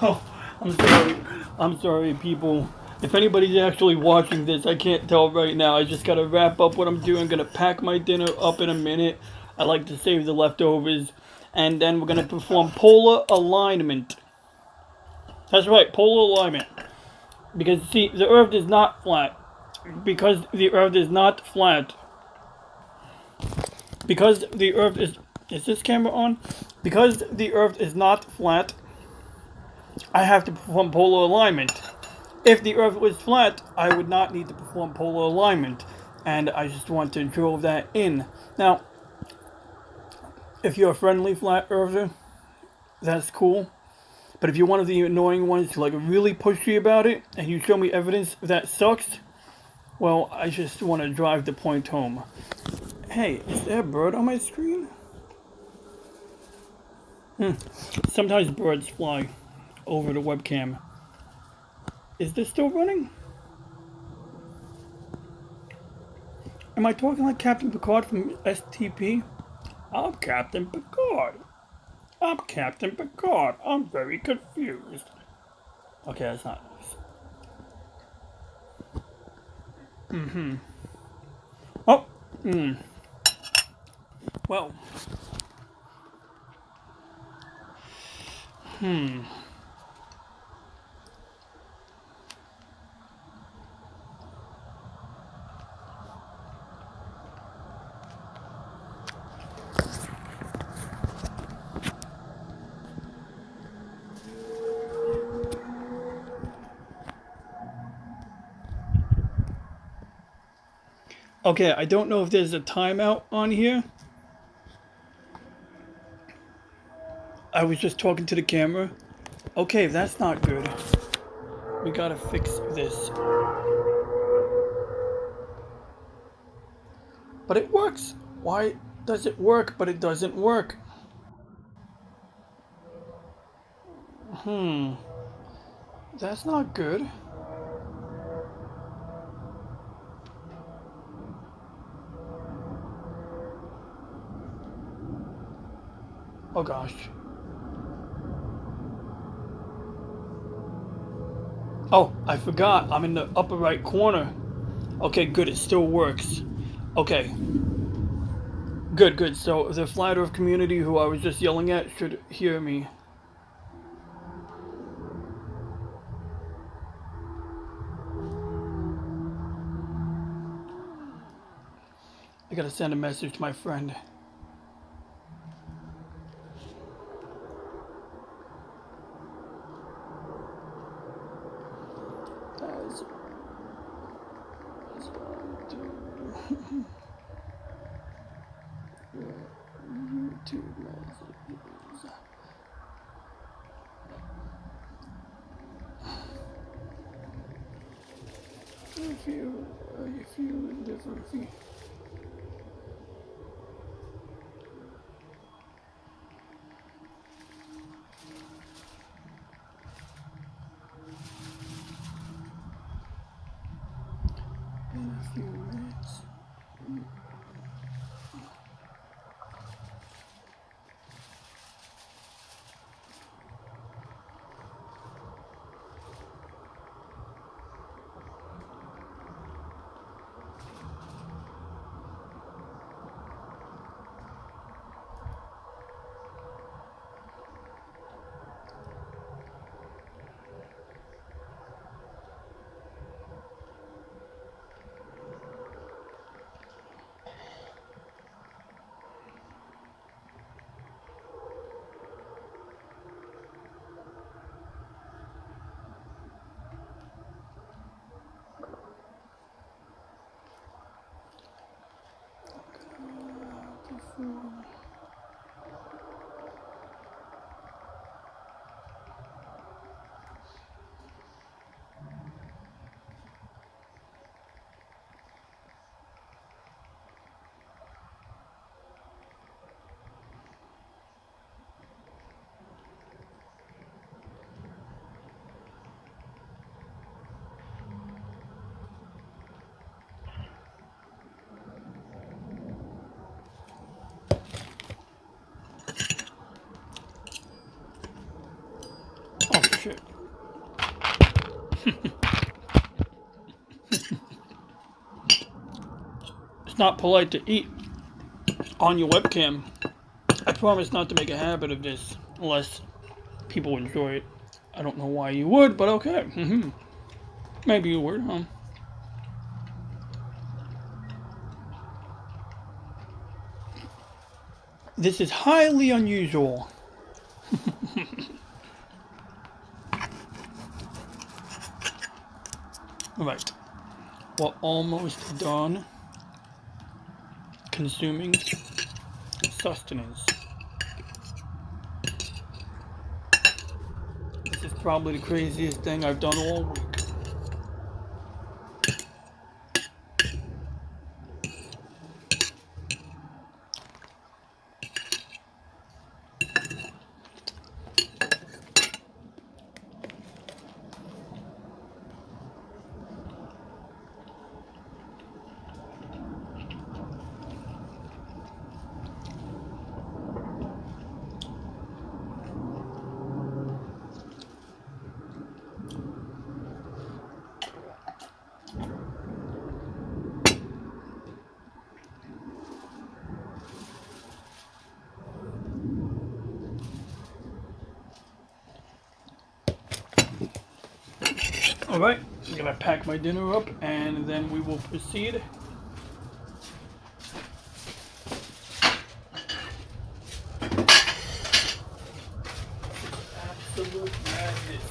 Speaker 1: Oh, I'm sorry. I'm sorry, people. If anybody's actually watching this, I can't tell right now. I just gotta wrap up what I'm doing. I'm gonna pack my dinner up in a minute. I like to save the leftovers. And then we're gonna perform polar alignment. That's right, polar alignment. Because, see, the Earth is not flat. Because the Earth is not flat. Because the Earth is... Is this camera on? Because the Earth is not flat, I have to perform polar alignment. If the Earth was flat, I would not need to perform polar alignment. And I just want to drill that in. Now, if you're a friendly flat earther, that's cool. But if you're one of the annoying ones who like really pushy about it, and you show me evidence that sucks, well, I just want to drive the point home. Hey, is there a bird on my screen? Sometimes birds fly over the webcam. Is this still running? Am I talking like Captain Picard from STP? I'm Captain Picard. I'm Captain Picard. I'm very confused. Okay, that's not nice. Oh, well. Okay, I don't know if there's a timeout on here. I was just talking to the camera. Okay, that's not good. We gotta fix this. But it works. Why does it work, but it doesn't work? That's not good. Oh gosh. Oh, I forgot. I'm in the upper right corner. Okay, good. It still works. Okay. Good, good. So the flat earth community who I was just yelling at should hear me. I gotta send a message to my friend. As YouTube messages. I feel indifferent. In a few minutes. Oh shit. It's not polite to eat on your webcam. I promise not to make a habit of this unless people enjoy it. I don't know why you would, but okay. Maybe you would, huh? This is highly unusual. Right. We're almost done consuming sustenance. This is probably the craziest thing I've done all week. Alright, I'm gonna pack my dinner up and then we will proceed. Absolute madness.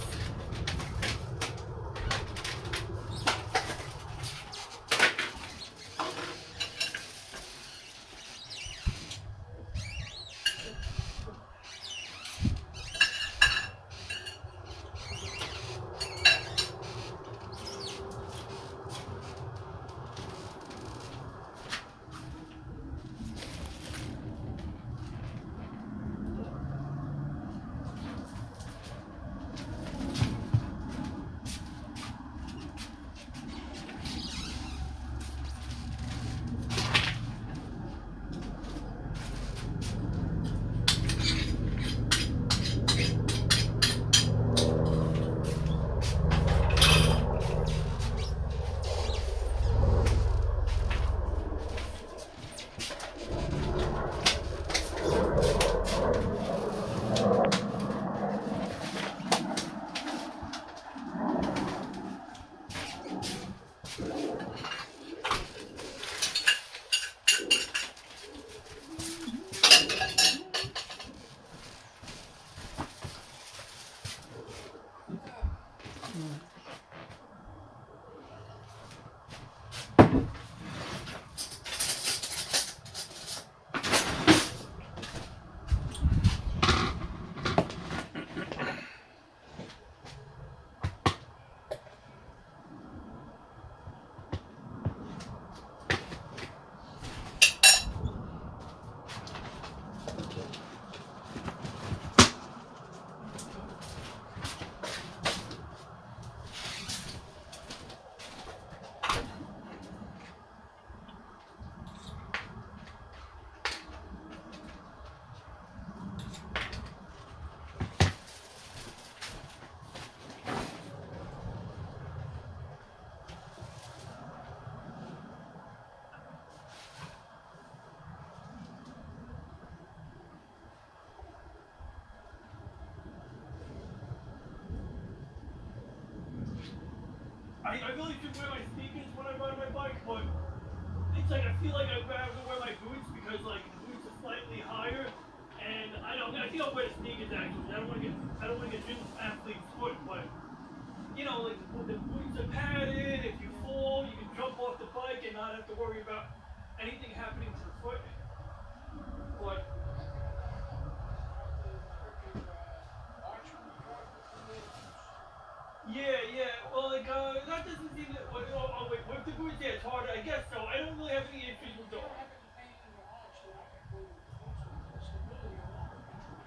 Speaker 1: I really should wear my sneakers when I ride my bike, but it's like I feel like I have to wear my boots because like the boots are slightly higher, and I think I'll wear the sneakers actually. I don't want to get gym athlete's foot, but you know like the boots are padded. If you fall, you can jump off the bike and not have to worry about anything happening to the foot. But yeah. Well, like that doesn't seem that. Wait, with the boots, yeah, it's harder. I guess so. I don't really have any issues with those.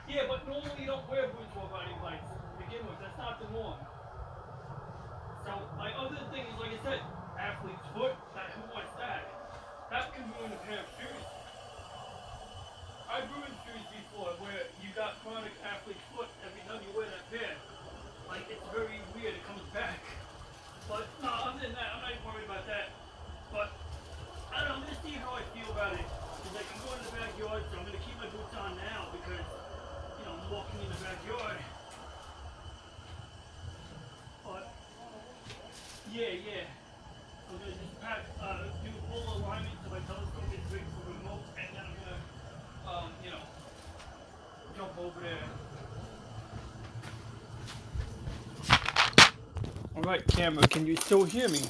Speaker 1: Yeah, but normally you don't wear boots while riding bikes to begin with. That's not the norm. So my other thing is, like I said, athlete's foot. Who wants that? That can ruin a pair of shoes. I've ruined shoes before where you got chronic athlete's foot every time you wear that pair. like it's very weird. It comes back. But no, other than that, I'm not even worried about that. But I don't know. I'm gonna see how I feel about it. Cause like I'm going to the backyard, so I'm gonna keep my boots on now because I'm walking in the backyard. But yeah. I'm gonna just do full alignment so my telescope is ready for remote, and then I'm gonna jump over there. Alright, camera, can you still hear me?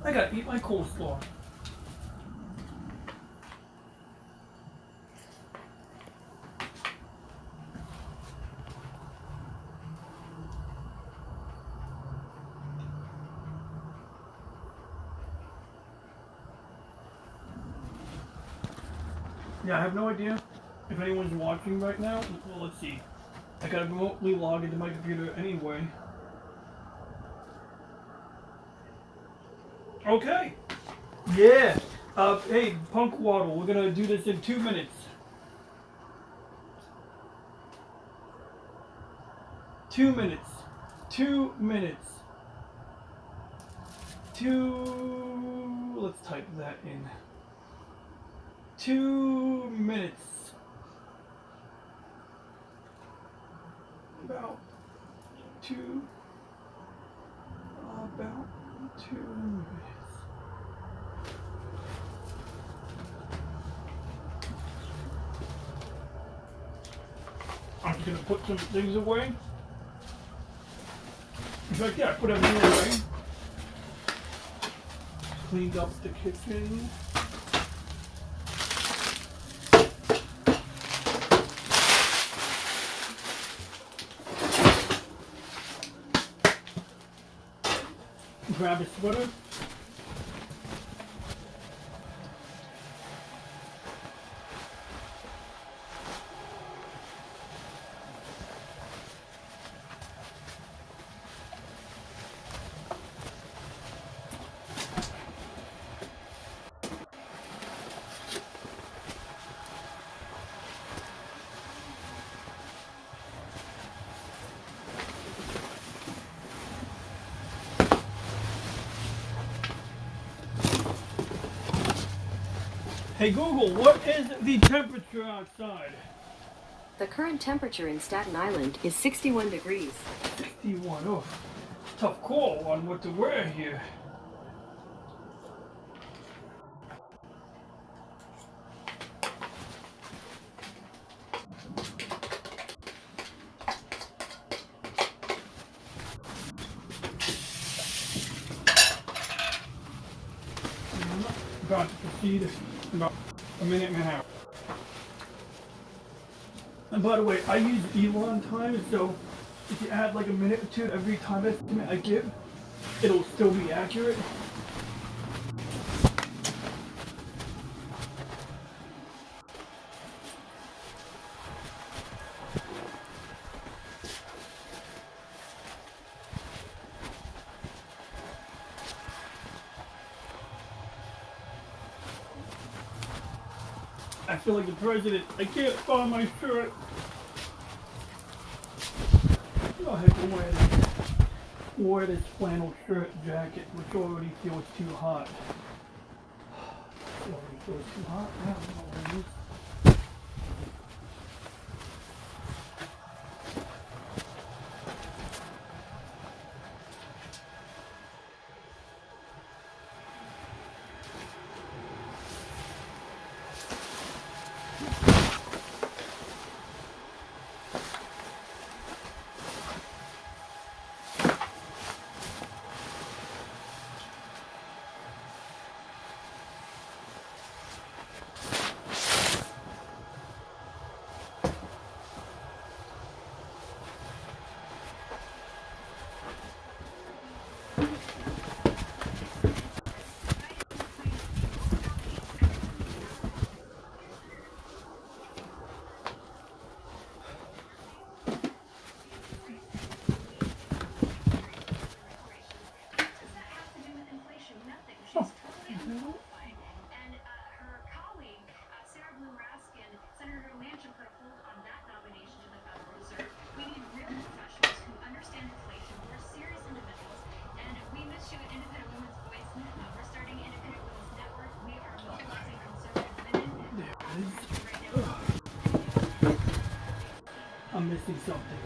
Speaker 1: I gotta eat my coleslaw. Yeah, I have no idea if anyone's watching right now. Well, let's see. I gotta remotely log into my computer anyway. Okay. Yeah. Hey, Punk Waddle, we're gonna do this in 2 minutes. 2 minutes. 2 minutes. Let's type that in. 2 minutes. About 2 minutes. I'm just gonna put some things away. In fact, yeah, I put everything away. Cleaned up the kitchen. Grab a sweater. Hey Google, what is the temperature outside?
Speaker 2: The current temperature in Staten Island is 61 degrees.
Speaker 1: 61, oh, tough call on what to wear here. About to proceed in about a minute and a half. And by the way, I use Elon time, so if you add like a minute or two to every time estimate I give, it'll still be accurate. I feel like the president. I can't find my shirt. Go ahead and wear this flannel shirt jacket, which already feels too hot. It already feels too hot. I don't know what it is. I'm missing something.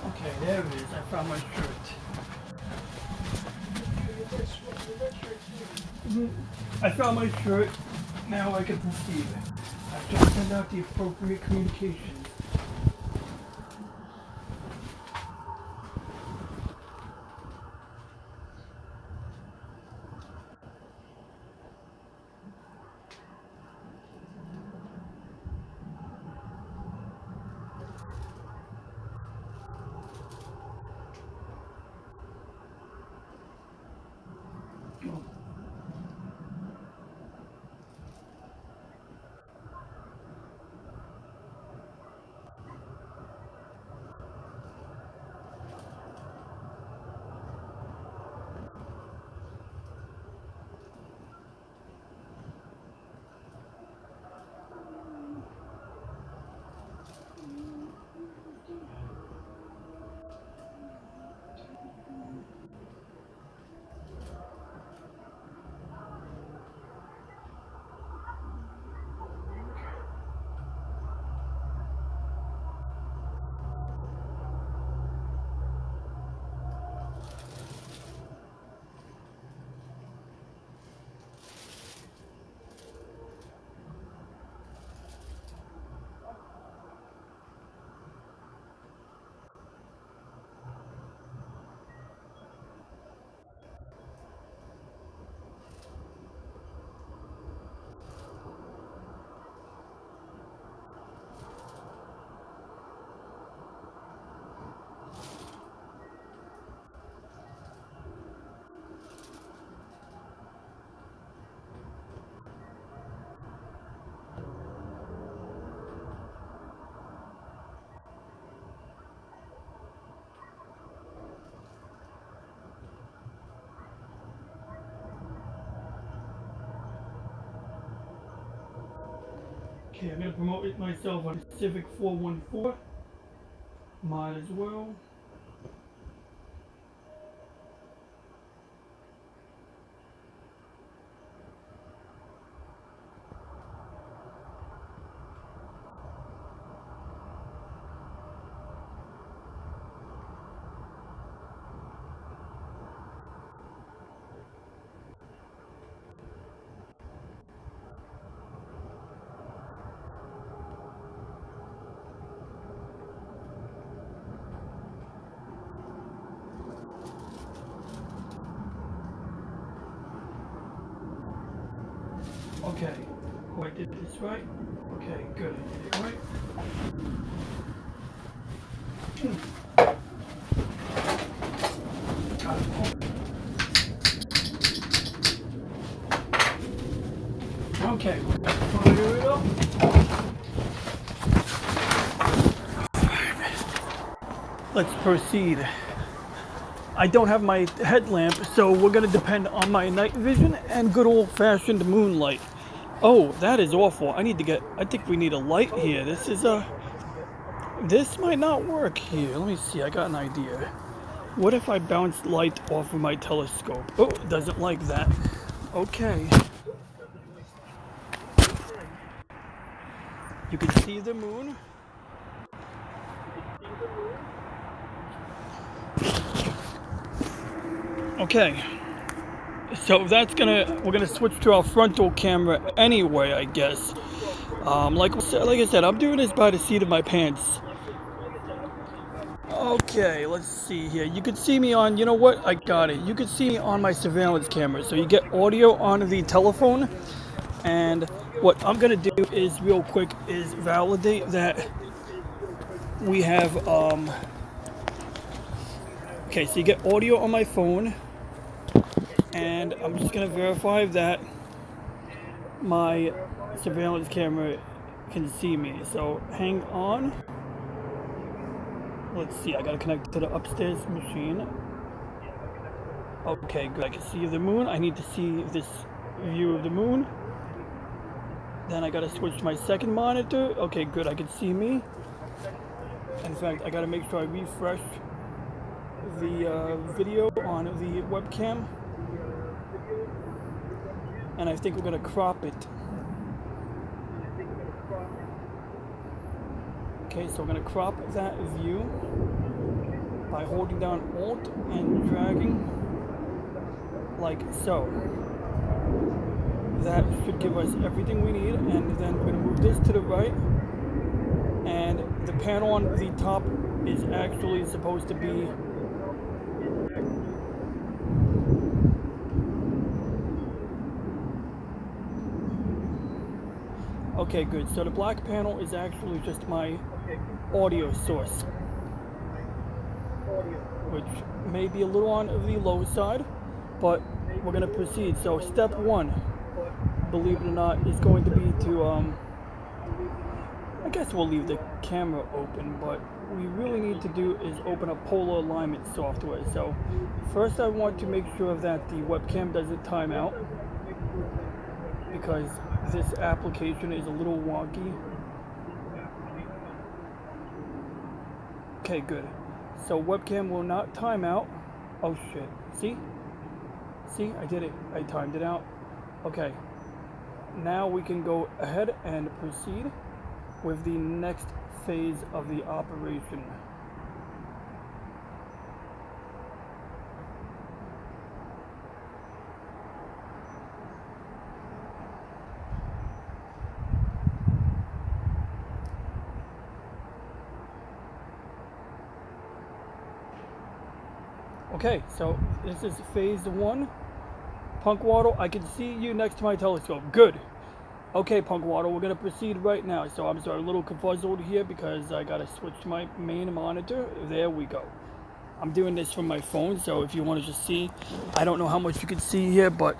Speaker 1: Okay, there it is. I found my shirt. I found my shirt. Now I can proceed. I've just sent out the appropriate communications. Okay, I'm going to promote it myself on Civic 414. Might as well. Okay. Oh, I did this right? Okay, good. I did it right. Got it all. Okay, fire it up. Let's proceed. I don't have my headlamp, so we're gonna depend on my night vision and good old-fashioned moonlight. Oh, that is awful. I think we need a light here. This might not work here. Let me see, I got an idea. What if I bounce light off of my telescope? Oh, it doesn't like that. Okay. You can see the moon. Okay. So we're gonna switch to our frontal camera anyway, I guess. Like I said, I'm doing this by the seat of my pants. Okay, let's see here. You can see me on, you know what? I got it. You can see me on my surveillance camera. So you get audio on the telephone. And what I'm gonna do is real quick is validate that we have, okay, so you get audio on my phone. And I'm just gonna verify that my surveillance camera can see me. So hang on. Let's see, I gotta connect to the upstairs machine. Okay, good. I can see the moon. I need to see this view of the moon. Then I gotta switch to my second monitor. Okay, good. I can see me. In fact, I gotta make sure I refresh the video on the webcam. And I think we're gonna crop it. Okay, so we're gonna crop that view by holding down Alt and dragging like so. That should give us everything we need, and then we're gonna move this to the right, and the panel on the top is actually supposed to be okay, good. So the black panel is actually just my audio source, which may be a little on the low side, but we're gonna proceed. So step one, believe it or not, is going to be to I guess we'll leave the camera open, but what we really need to do is open up polar alignment software. So first I want to make sure that the webcam doesn't time out, because this application is a little wonky. Okay, good. So webcam will not time out. Oh shit. See, I did it. I timed it out. Okay. Now we can go ahead and proceed with the next phase of the operation. Okay, so this is phase one. Punkwaddle, I can see you next to my telescope. Good. Okay, Punkwaddle, we're gonna proceed right now. So I'm sorry, a little confuzzled here because I gotta switch to my main monitor. There we go. I'm doing this from my phone, so if you want to just see, I don't know how much you can see here, but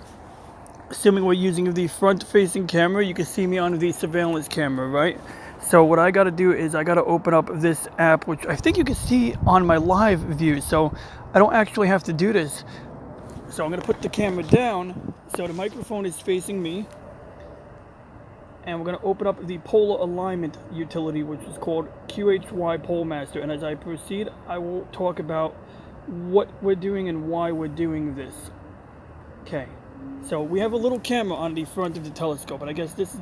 Speaker 1: assuming we're using the front-facing camera, you can see me on the surveillance camera, right? So what I gotta do is I gotta open up this app, which I think you can see on my live view, so I don't actually have to do this. So I'm gonna put the camera down so the microphone is facing me, and we're gonna open up the polar alignment utility, which is called QHY Polemaster. And as I proceed, I will talk about what we're doing and why we're doing this. Okay, so we have a little camera on the front of the telescope, and I guess this is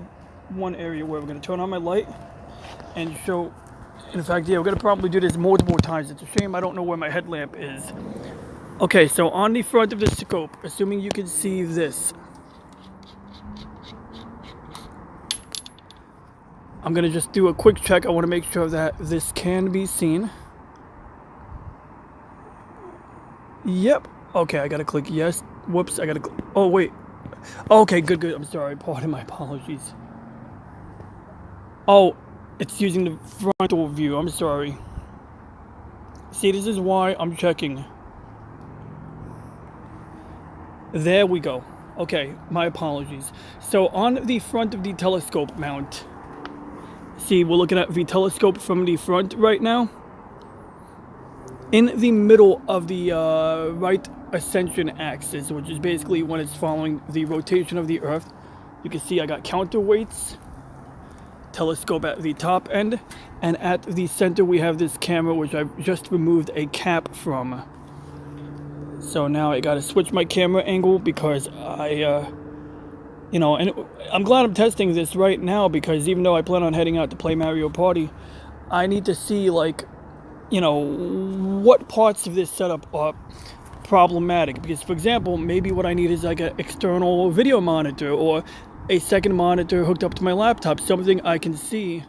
Speaker 1: one area where we're gonna turn on my light and show. In fact, yeah, we're gonna probably do this multiple times. It's a shame I don't know where my headlamp is. Okay, so on the front of the scope, assuming you can see this, I'm gonna just do a quick check. I wanna make sure that this can be seen. Yep. Okay, I gotta click yes. Whoops, I gotta click. Oh, wait. Okay, good. I'm sorry. Pardon my apologies. Oh, it's using the frontal view. I'm sorry. See, this is why I'm checking. There we go. Okay, my apologies. So on the front of the telescope mount, see, we're looking at the telescope from the front right now. In the middle of the right ascension axis, which is basically when it's following the rotation of the Earth, you can see I got counterweights, telescope at the top end, and at the center we have this camera, which I've just removed a cap from. So now I gotta switch my camera angle because and I'm glad I'm testing this right now, because even though I plan on heading out to play Mario Party, I need to see, like, what parts of this setup are problematic. Because, for example, maybe what I need is like an external video monitor or a second monitor hooked up to my laptop, something I can see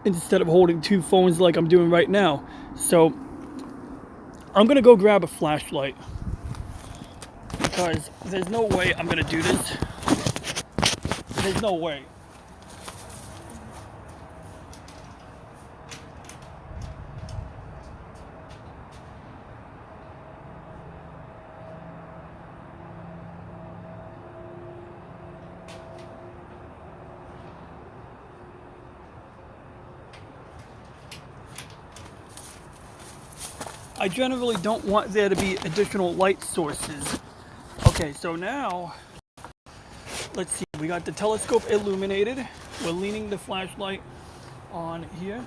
Speaker 1: instead of holding two phones like I'm doing right now. So I'm gonna go grab a flashlight, because there's no way I'm gonna do this. There's no way. I generally don't want there to be additional light sources. Okay, so now, let's see, we got the telescope illuminated. We're leaning the flashlight on here.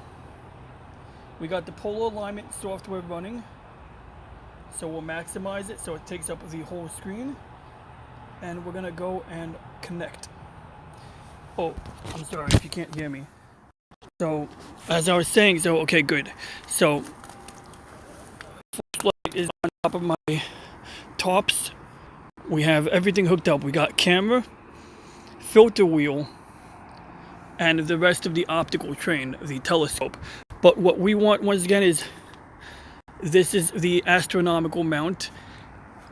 Speaker 1: We got the polar alignment software running. So we'll maximize it so it takes up the whole screen. And we're gonna go and connect. Oh, I'm sorry if you can't hear me. So, as I was saying, okay, good. So, flashlight is on top of my tops. We have everything hooked up. We got camera, filter wheel, and the rest of the optical train, the telescope. But what we want, once again, is this is the astronomical mount.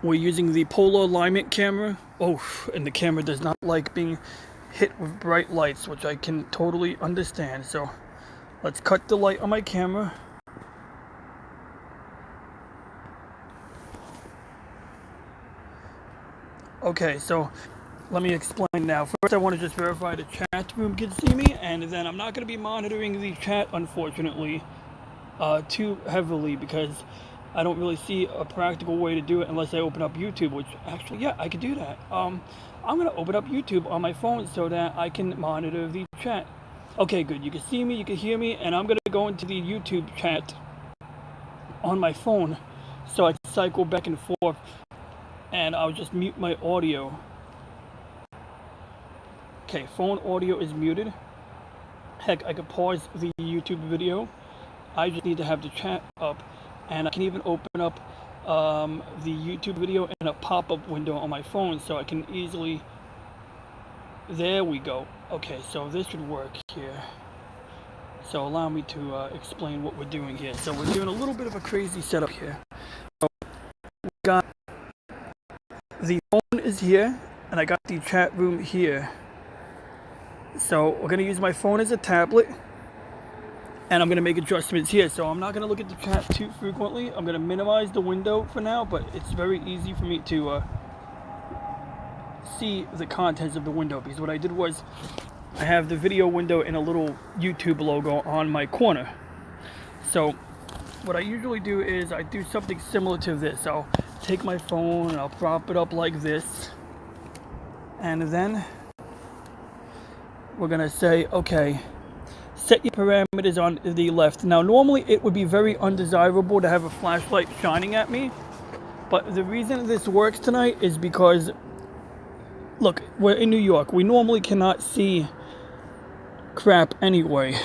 Speaker 1: We're using the polar alignment camera. Oh, and the camera does not like being hit with bright lights, which I can totally understand. So let's cut the light on my camera. Okay, so let me explain now. First, I want to just verify the chat room can see me, and then I'm not going to be monitoring the chat, unfortunately, too heavily, because I don't really see a practical way to do it unless I open up YouTube, which actually, yeah, I could do that. I'm going to open up YouTube on my phone so that I can monitor the chat. Okay, good. You can see me, you can hear me, and I'm going to go into the YouTube chat on my phone so I can cycle back and forth, and I'll just mute my audio. Okay, phone audio is muted. Heck, I could pause the YouTube video. I just need to have the chat up, and I can even open up the YouTube video in a pop-up window on my phone so I can easily... There we go. Okay, so this should work here. So allow me to explain what we're doing here. So we're doing a little bit of a crazy setup here. So we got the phone is here, and I got the chat room here. So we're going to use my phone as a tablet, and I'm going to make adjustments here. So I'm not going to look at the chat too frequently. I'm going to minimize the window for now, but it's very easy for me to see the contents of the window, because what I did was I have the video window and a little YouTube logo on my corner. So what I usually do is I do something similar to this. I'll take my phone and I'll prop it up like this, and then we're gonna say, okay, set your parameters on the left. Now normally it would be very undesirable to have a flashlight shining at me, but the reason this works tonight is because, look, we're in New York. We normally cannot see crap anyway.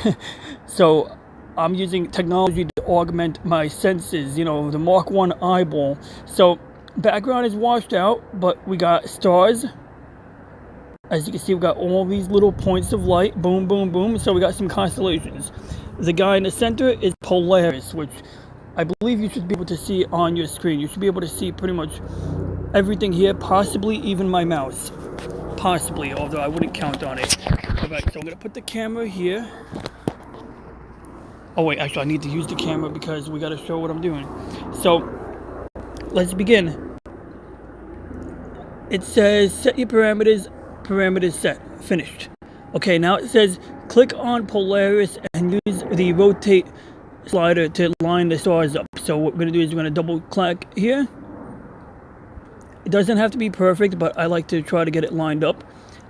Speaker 1: So I'm using technology to augment my senses, you know, the Mark 1 eyeball. So background is washed out, but we got stars. As you can see, we've got all these little points of light. Boom, boom, boom. So we got some constellations. The guy in the center is Polaris, which I believe you should be able to see on your screen. You should be able to see pretty much everything here, possibly even my mouse. Possibly, although I wouldn't count on it. Alright, so I'm going to put the camera here. Oh wait, actually I need to use the camera because we got to show what I'm doing. So, let's begin. It says, set your parameters set. Finished. Okay, now it says, click on Polaris and use the rotate slider to line the stars up. So what we're going to do is we're going to double click here. It doesn't have to be perfect, but I like to try to get it lined up.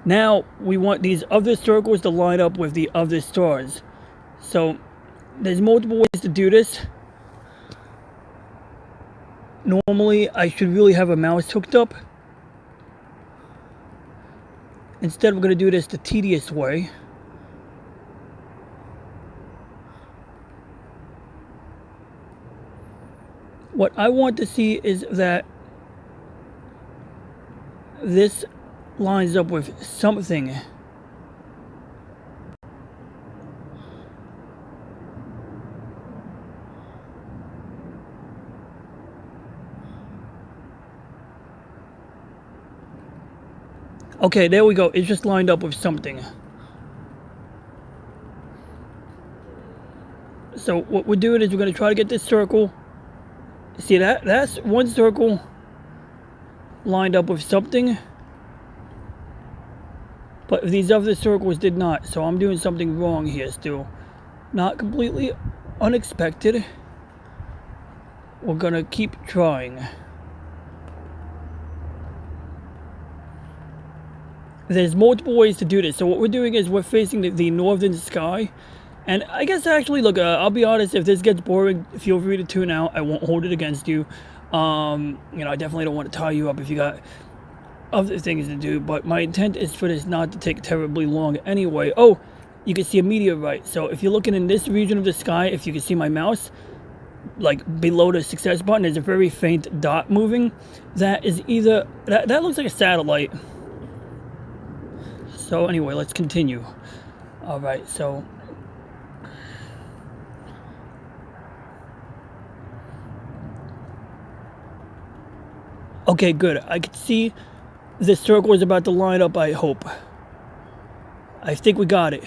Speaker 1: Now we want these other circles to line up with the other stars. So there's multiple ways to do this. Normally I should really have a mouse hooked up. Instead we're going to do this the tedious way. What I want to see is that this lines up with something. Okay, there we go. It's just lined up with something. So what we're doing is we're going to try to get this circle. See that? That's one circle lined up with something. But these other circles did not. So I'm doing something wrong here still. Not completely unexpected. we're gonna keep trying. There's multiple ways to do this. So what we're doing is we're facing the northern sky. And I guess actually, look, I'll be honest, if this gets boring, feel free to tune out. I won't hold it against you. I definitely don't want to tie you up if you got other things to do. But my intent is for this not to take terribly long anyway. Oh, you can see a meteorite. So if you're looking in this region of the sky, if you can see my mouse, like below the success button, there's a very faint dot moving. That is either, that looks like a satellite. So anyway, let's continue. All right, so okay, good. I can see the circle is about to line up, I hope. I think we got it.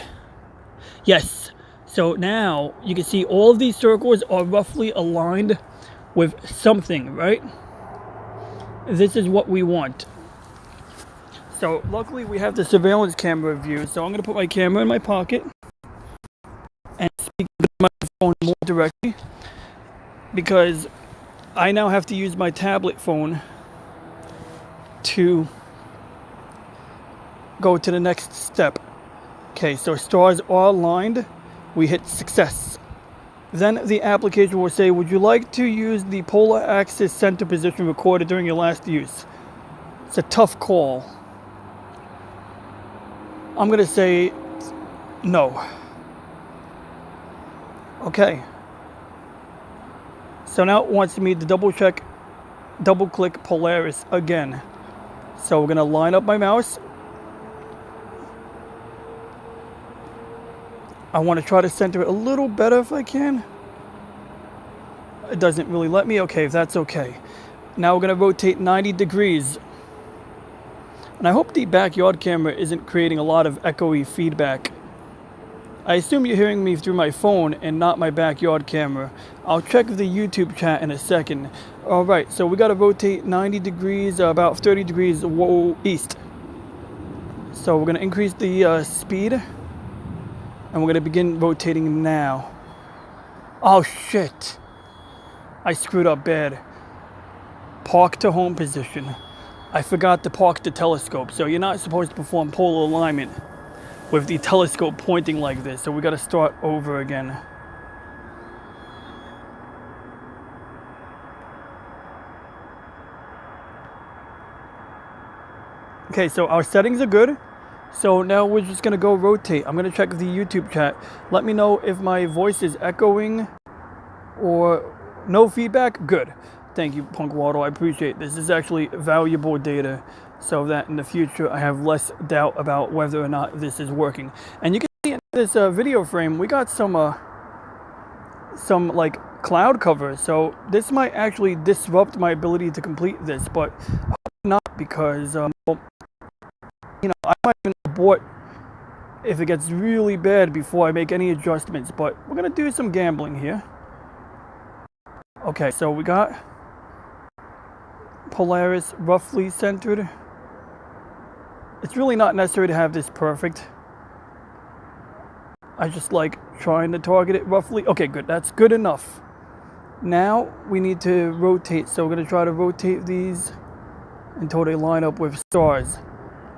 Speaker 1: Yes. So now you can see all of these circles are roughly aligned with something, right? This is what we want. So luckily we have the surveillance camera view. So I'm going to put my camera in my pocket and speak to my phone more directly, because I now have to use my tablet phone to go to the next step. Okay, so stars are aligned. We hit success. Then the application will say, would you like to use the polar axis center position recorded during your last use? It's a tough call. I'm going to say no. Okay. So now it wants me to double click Polaris again. So we're going to line up my mouse. I want to try to center it a little better if I can. It doesn't really let me. Okay, that's okay. Now we're going to rotate 90 degrees. And I hope the backyard camera isn't creating a lot of echoey feedback. I assume you're hearing me through my phone and not my backyard camera. I'll check the YouTube chat in a second. Alright, so we got to rotate 90 degrees, about 30 degrees east. So we're going to increase the speed. And we're going to begin rotating now. Oh shit. I screwed up bad. Park to home position. I forgot to park the telescope. So you're not supposed to perform polar alignment with the telescope pointing like this. So we got to start over again. Okay, so our settings are good. So now we're just going to go rotate. I'm going to check the YouTube chat. Let me know if my voice is echoing or no feedback. Good. Thank you, Punk Waddle. I appreciate this. This is actually valuable data so that in the future I have less doubt about whether or not this is working. And you can see in this video frame, we got some like cloud cover. So this might actually disrupt my ability to complete this, but not, because I might even abort if it gets really bad before I make any adjustments, but we're going to do some gambling here. Okay, so we got Polaris roughly centered. It's really not necessary to have this perfect. I just like trying to target it roughly. Okay, good. That's good enough. Now we need to rotate. So we're going to try to rotate these until they line up with stars.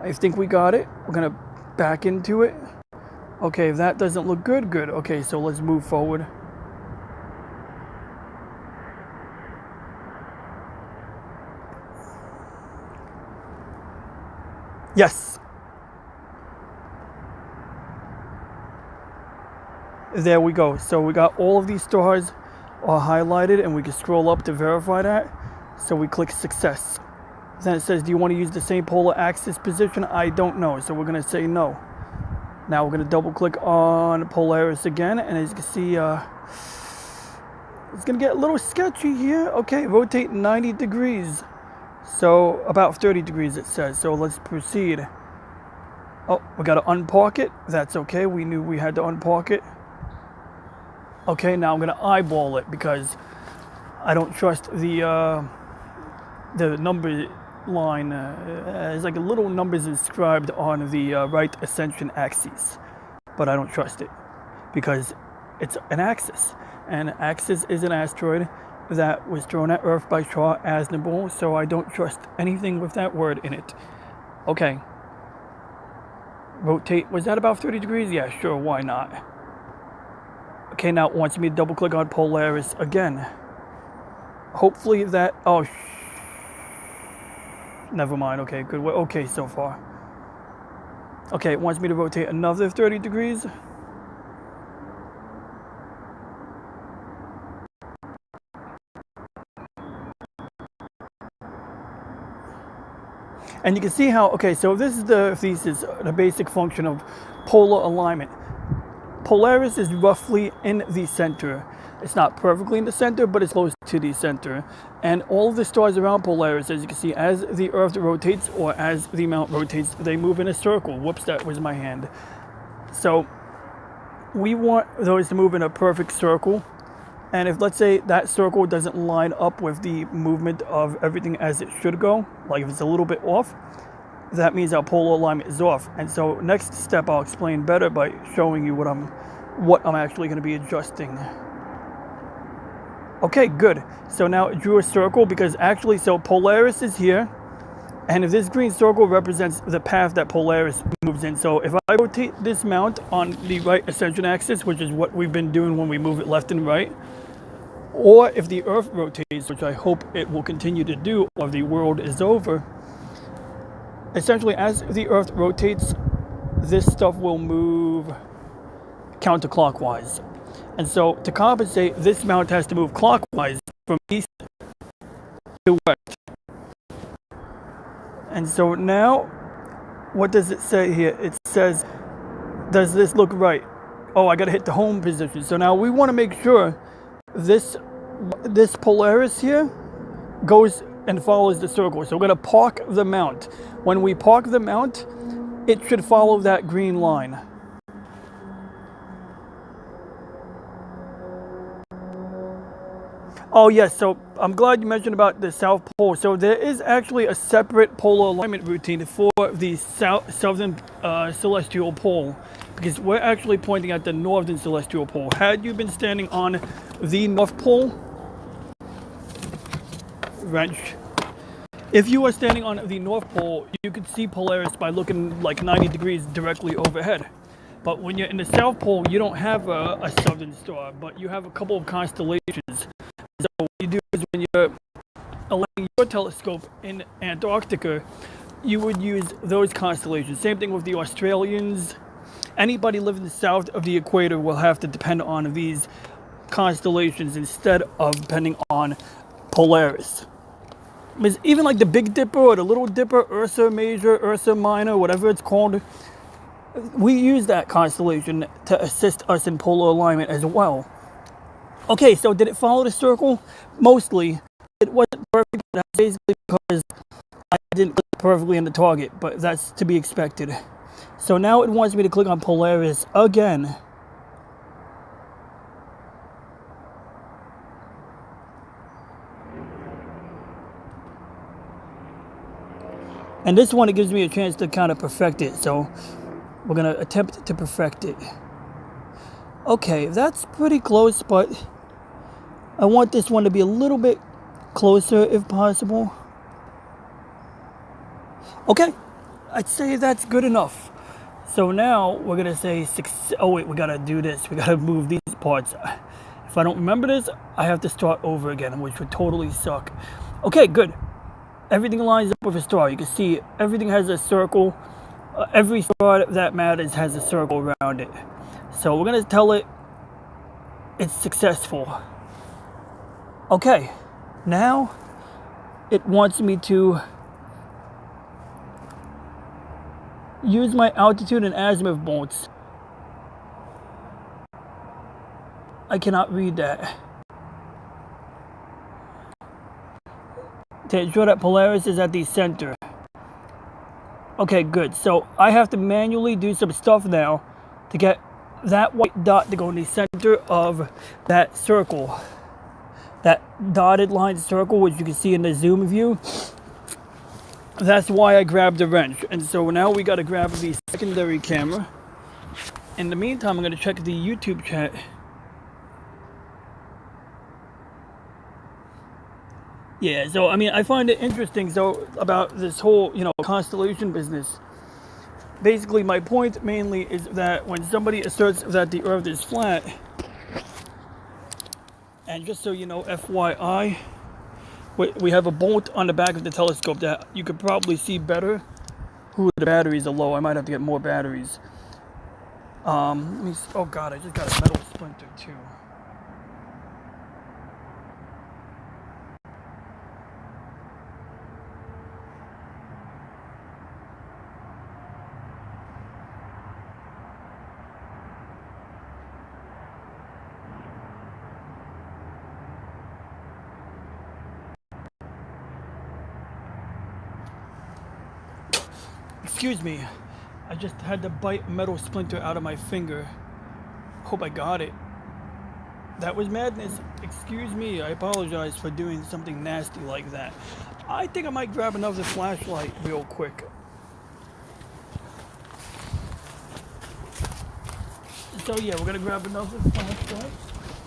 Speaker 1: I think we got it. We're going to back into it. Okay, if that doesn't look good, good. Okay, so let's move forward. Yes. There we go. So we got all of these stars are highlighted, and we can scroll up to verify that. So we click success. Then it says, do you want to use the same polar axis position? I don't know, so we're going to say no. Now we're going to double click on Polaris again, and as you can see, it's going to get a little sketchy here. Okay, rotate 90 degrees. So about 30 degrees it says, so let's proceed. Oh, we got to unpark it. That's okay, we knew we had to unpark it. Okay, now I'm going to eyeball it because I don't trust the number line. There's like a little numbers inscribed on the right ascension axis, but I don't trust it because it's an axis, and axis is an asteroid, that was thrown at Earth by Shaw Asnable, so I don't trust anything with that word in it. Okay. Rotate. Was that about 30 degrees? Yeah, sure, why not? Okay, now it wants me to double click on Polaris again. Hopefully that... Oh, never mind. Okay, good. We're okay so far. Okay, it wants me to rotate another 30 degrees. And you can see how, okay, so this is the thesis, the basic function of polar alignment. Polaris is roughly in the center. It's not perfectly in the center, but it's close to the center. And all of the stars around Polaris, as you can see, as the Earth rotates or as the Mount rotates, they move in a circle. Whoops, that was my hand. So we want those to move in a perfect circle. And if, let's say, that circle doesn't line up with the movement of everything as it should go, like if it's a little bit off, that means our polar alignment is off. And so next step I'll explain better by showing you what I'm actually going to be adjusting. Okay, good. So now it drew a circle because actually, so Polaris is here. And if this green circle represents the path that Polaris moves in. So if I rotate this mount on the right ascension axis, which is what we've been doing when we move it left and right, or if the Earth rotates, which I hope it will continue to do, or the world is over, essentially as the Earth rotates, this stuff will move counterclockwise. And so to compensate, this mount has to move clockwise from east to west. And so now, what does it say here? It says, does this look right? Oh, I gotta hit the home position. So now we wanna make sure this Polaris here goes and follows the circle. So we're gonna park the mount. When we park the mount, it should follow that green line. Oh yes, so I'm glad you mentioned about the South Pole. So there is actually a separate polar alignment routine for the southern celestial pole, because we're actually pointing at the northern celestial pole. Had you been standing on the North Pole, wrench, if you were standing on the North Pole, you could see Polaris by looking like 90 degrees directly overhead. But when you're in the South Pole, you don't have a southern star, but you have a couple of constellations. So what you do is when you're aligning your telescope in Antarctica, you would use those constellations. Same thing with the Australians. Anybody living south of the equator will have to depend on these constellations instead of depending on Polaris. Because even like the Big Dipper or the Little Dipper, Ursa Major, Ursa Minor, whatever it's called, we use that constellation to assist us in polar alignment as well. Okay, so did it follow the circle? Mostly. It wasn't perfect, but that's basically because I didn't click perfectly on the target, but that's to be expected. So now it wants me to click on Polaris again. And this one, it gives me a chance to kind of perfect it, so we're going to attempt to perfect it. Okay, that's pretty close, but I want this one to be a little bit closer if possible. Okay, I'd say that's good enough. So now we're gonna say oh wait, we gotta do this. We gotta move these parts. If I don't remember this, I have to start over again, which would totally suck. Okay, good. Everything lines up with a star. You can see everything has a circle. Every star that matters has a circle around it. So we're gonna tell it it's successful. Okay, now it wants me to use my altitude and azimuth bolts. I cannot read that. To ensure that Polaris is at the center. Okay, good. So I have to manually do some stuff now to get that white dot to go in the center of that circle. That dotted line circle, which you can see in the zoom view. That's why I grabbed the wrench. And so now we got to grab the secondary camera. In the meantime, I'm going to check the YouTube chat. Yeah, so I mean, I find it interesting. So about this whole, constellation business. Basically, my point mainly is that when somebody asserts that the Earth is flat, and just so you know, FYI, we have a bolt on the back of the telescope that you could probably see better. Ooh, the batteries are low. I might have to get more batteries. Let me see. Oh God, I just got a metal splinter too. Excuse me. I just had to bite a metal splinter out of my finger. Hope I got it. That was madness. Excuse me. I apologize for doing something nasty like that. I think I might grab another flashlight real quick. So yeah, we're gonna grab another flashlight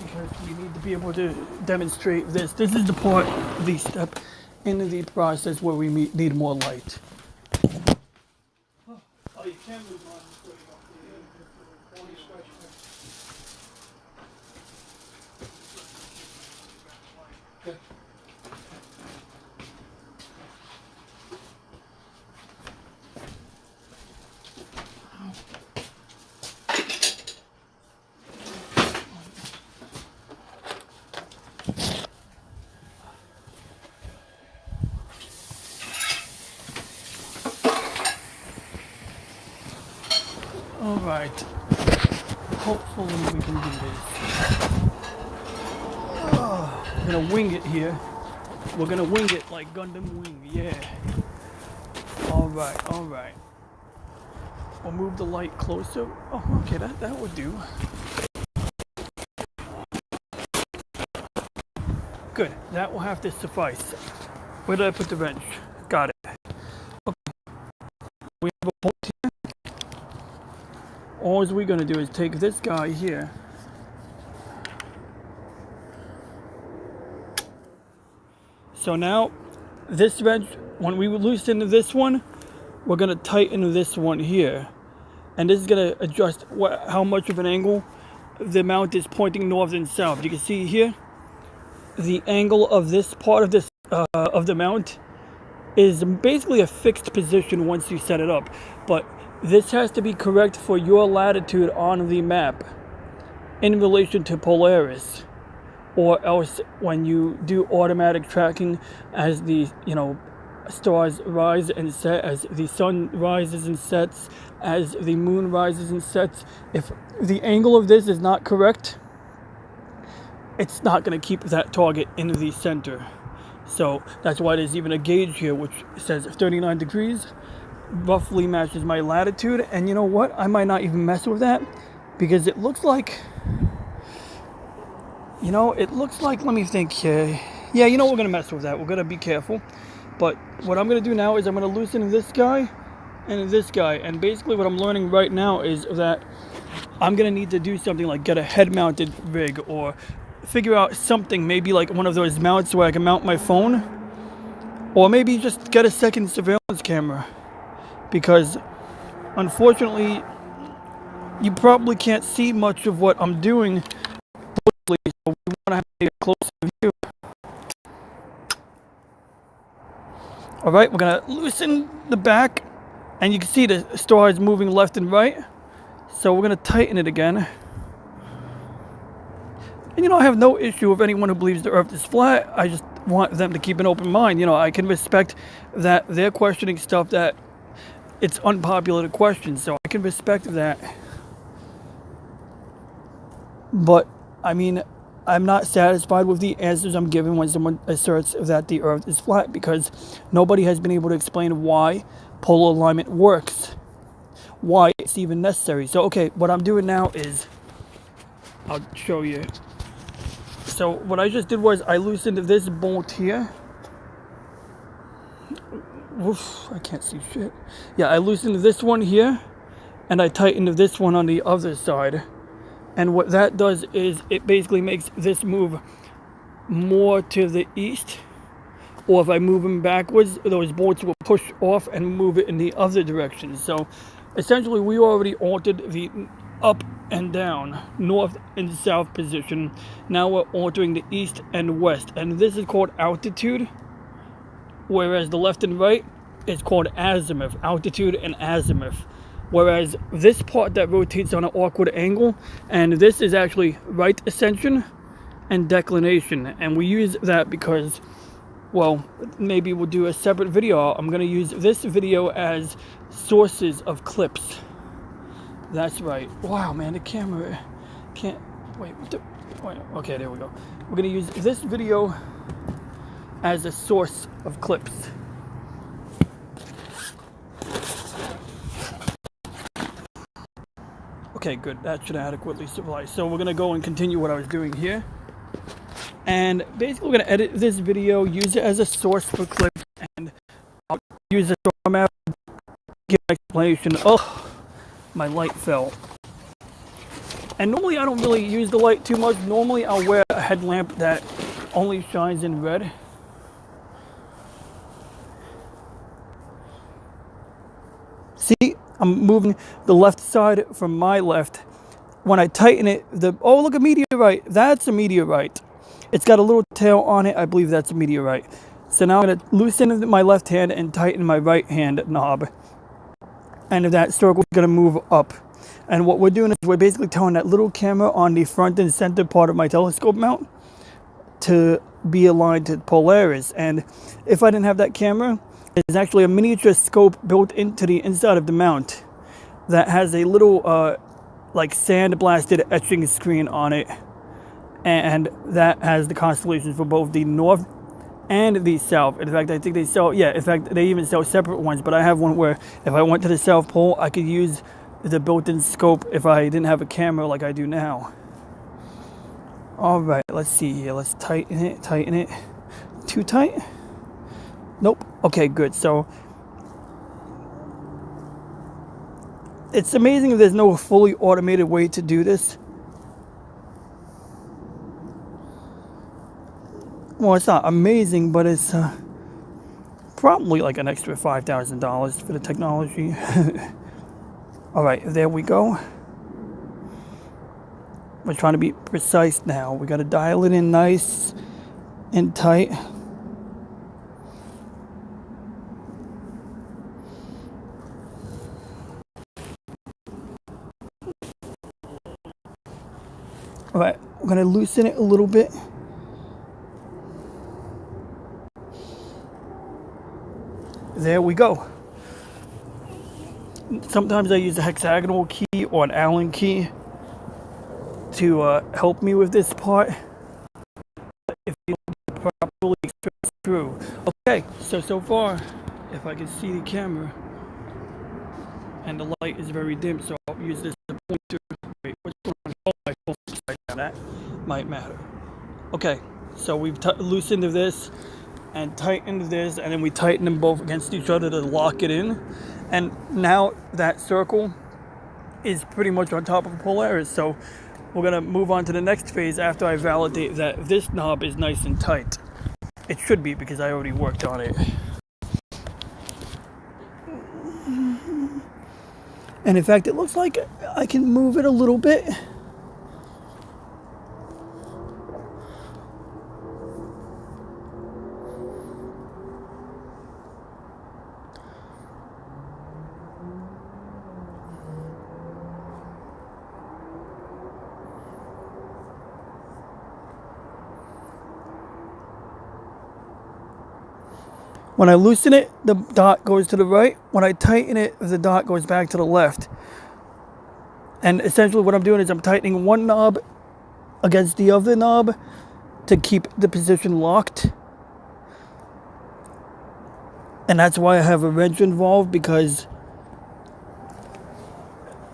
Speaker 1: because we need to be able to demonstrate this. This is the part, the step in the process where we need more light. Oh, your camera's on. Alright. Hopefully we can do this. We're gonna wing it here. We're gonna wing it like Gundam Wing, yeah. Alright, alright. We'll move the light closer. Oh, okay, that would do. Good, that will have to suffice. Where did I put the wrench? Got it. Okay. We have a bolt here. All we're gonna do is take this guy here. So now, this wrench, when we loosen this one, we're gonna tighten this one here. And this is gonna adjust how much of an angle the mount is pointing north and south. You can see here, the angle of this part of this of the mount is basically a fixed position once you set it up. But this has to be correct for your latitude on the map in relation to Polaris. Or else when you do automatic tracking as the, stars rise and set, as the sun rises and sets, as the moon rises and sets, if the angle of this is not correct, it's not going to keep that target in the center. So that's why there's even a gauge here which says 39 degrees, roughly matches my latitude. And you know what? I might not even mess with that because it looks like, let me think here. Yeah, we're going to mess with that. We're going to be careful. But what I'm going to do now is I'm going to loosen this guy and this guy. And basically what I'm learning right now is that I'm going to need to do something like get a head-mounted rig or figure out something, maybe like one of those mounts where I can mount my phone. Or maybe just get a second surveillance camera. Because unfortunately, you probably can't see much of what I'm doing. So we want to have a closer view. Alright, we're going to loosen the back. And you can see the stars moving left and right. So we're going to tighten it again. And I have no issue with anyone who believes the Earth is flat. I just want them to keep an open mind. I can respect that they're questioning stuff that it's unpopular to question. So I can respect that. But I mean, I'm not satisfied with the answers I'm given when someone asserts that the Earth is flat because nobody has been able to explain why polar alignment works, why it's even necessary. So, okay, what I'm doing now is, I'll show you. So what I just did was I loosened this bolt here. Oof, I can't see shit. Yeah, I loosened this one here, and I tightened this one on the other side. And what that does is it basically makes this move more to the east or if I move them backwards, those bolts will push off and move it in the other direction. So essentially we already altered the up and down, north and south position. Now we're altering the east and west, and this is called altitude, whereas the left and right is called azimuth, altitude and azimuth. Whereas this part that rotates on an awkward angle, and this is actually right ascension and declination. And we use that because, well, maybe we'll do a separate video. I'm going to use this video as sources of clips. That's right. Wow, man, the camera can't... Wait, okay, there we go. We're going to use this video as a source of clips. Okay, good. That should adequately suffice. So we're going to go and continue what I was doing here. And basically, we're going to edit this video, use it as a source for clips, and I'll use the format to give an explanation. Oh, my light fell. And normally I don't really use the light too much. Normally I'll wear a headlamp that only shines in red. See, I'm moving the left side from my left. When I tighten it, oh, look, a meteorite. That's a meteorite. It's got a little tail on it. I believe that's a meteorite. So now I'm going to loosen my left hand and tighten my right hand knob. And that circle is going to move up. And what we're doing is we're basically telling that little camera on the front and center part of my telescope mount to be aligned to Polaris. And if I didn't have that camera, there's actually a miniature scope built into the inside of the mount that has a little like sand-blasted etching screen on it. And that has the constellations for both the north and the south. In fact, I think they sell, in fact, they even sell separate ones, but I have one where if I went to the South Pole, I could use the built-in scope if I didn't have a camera like I do now. All right, let's see here. Let's tighten it. Too tight? Nope. Okay, good. So it's amazing there's no fully automated way to do this. Well, it's not amazing, but it's probably like an extra $5,000 for the technology. All right, there we go. We're trying to be precise now. We got to dial it in nice and tight. All right, we're going to loosen it a little bit. There we go. Sometimes I use a hexagonal key or an Allen key to help me with this part if you don't properly stretch through. Okay, so far, if I can see the camera, and the light is very dim, so I'll use this as a pointer. Wait, what's going on? Oh, my phone's upside down. That might matter. Okay, so we've loosened this and tightened this, and then we tighten them both against each other to lock it in. And now that circle is pretty much on top of Polaris. So we're going to move on to the next phase after I validate that this knob is nice and tight. It should be, because I already worked on it. And in fact, it looks like I can move it a little bit. When I loosen it, the dot goes to the right. When I tighten it, the dot goes back to the left. And essentially what I'm doing is I'm tightening one knob against the other knob to keep the position locked. And that's why I have a wrench involved, because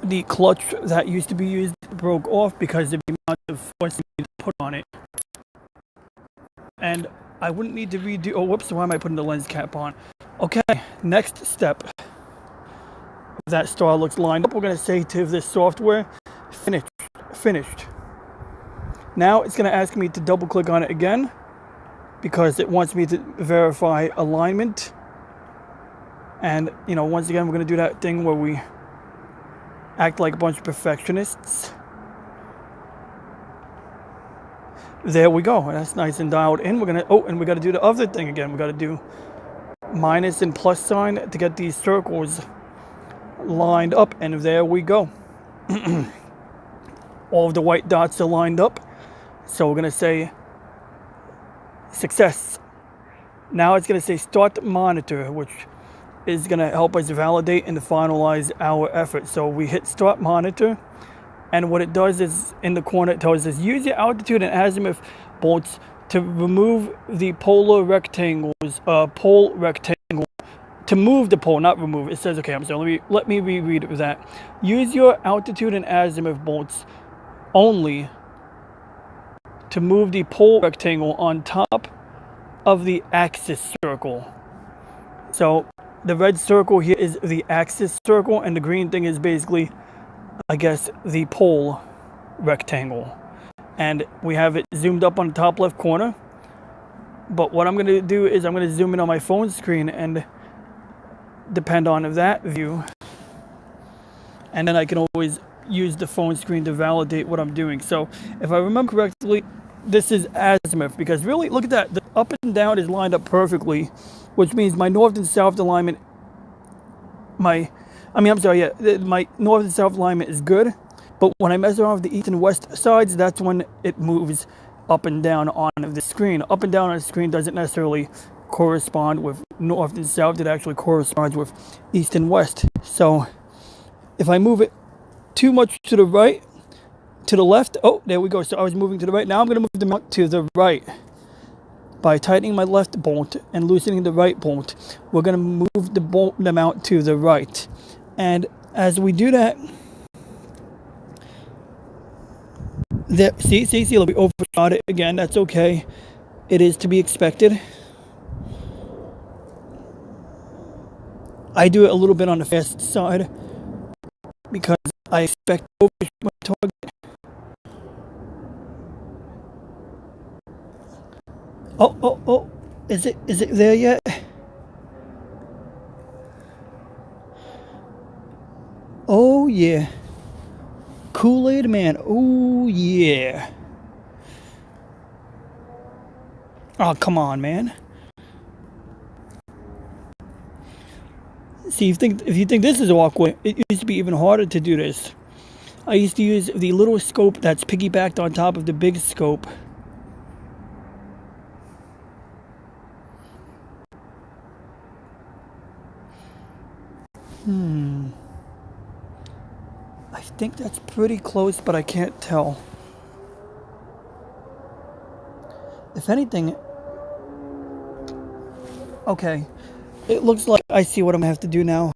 Speaker 1: the clutch that used to be used broke off because of the amount of force you put on it. And I wouldn't need to redo... Oh, whoops, why am I putting the lens cap on? Okay, next step. That star looks lined up. We're going to say to this software, finished. Now it's going to ask me to double click on it again, because it wants me to verify alignment. And, you know, once again, we're going to do that thing where we act like a bunch of perfectionists. There we go. That's nice and dialed in. We're going to, and we got to do the other thing again. We got to do minus and plus sign to get these circles lined up. And there we go. All of the white dots are lined up. So we're going to say success. Now it's going to say start monitor, which is going to help us validate and finalize our effort. So we hit start monitor, and what it does is in the corner it tells us use your altitude and azimuth bolts to remove the pole rectangle, to move the pole, not remove. It says, okay, I'm sorry, let me reread that. Use your altitude and azimuth bolts only to move the pole rectangle on top of the axis circle. So the red circle here is the axis circle, and the green thing is basically, I guess, the pole rectangle. And we have it zoomed up on the top left corner. But what I'm going to do is I'm going to zoom in on my phone screen and depend on that view. And then I can always use the phone screen to validate what I'm doing. So if I remember correctly, this is azimuth, because really, look at that. The up and down is lined up perfectly, which means my north and south alignment, my north and south alignment is good. But when I mess around with the east and west sides, that's when it moves up and down on the screen. Up and down on the screen doesn't necessarily correspond with north and south. It actually corresponds with east and west. So if I move it too much to the right, to the left, oh, there we go. So I was moving to the right. Now I'm going to move the mount to the right. By tightening my left bolt and loosening the right bolt, we're going to move the mount to the right. And as we do that, see, we overshot it again. That's okay. It is to be expected. I do it a little bit on the fast side because I expect to overshoot my target. Oh, is it there yet? Oh yeah. Kool-Aid man. Oh yeah. Oh, come on, man. See, if you think this is awkward, it used to be even harder to do this. I used to use the little scope that's piggybacked on top of the big scope. I think that's pretty close, but I can't tell. If anything, okay, it looks like I see what I'm gonna have to do now.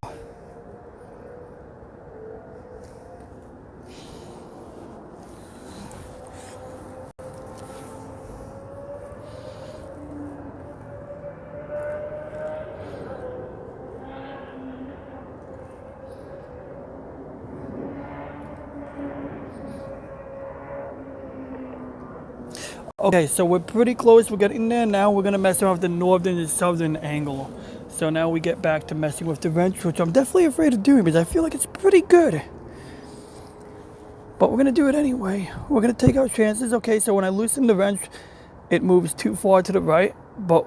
Speaker 1: Okay, so we're pretty close. We're getting there. Now we're going to mess around with the northern and southern angle. So now we get back to messing with the wrench, which I'm definitely afraid of doing because I feel like it's pretty good. But we're going to do it anyway. We're going to take our chances. Okay, so when I loosen the wrench, it moves too far to the right. But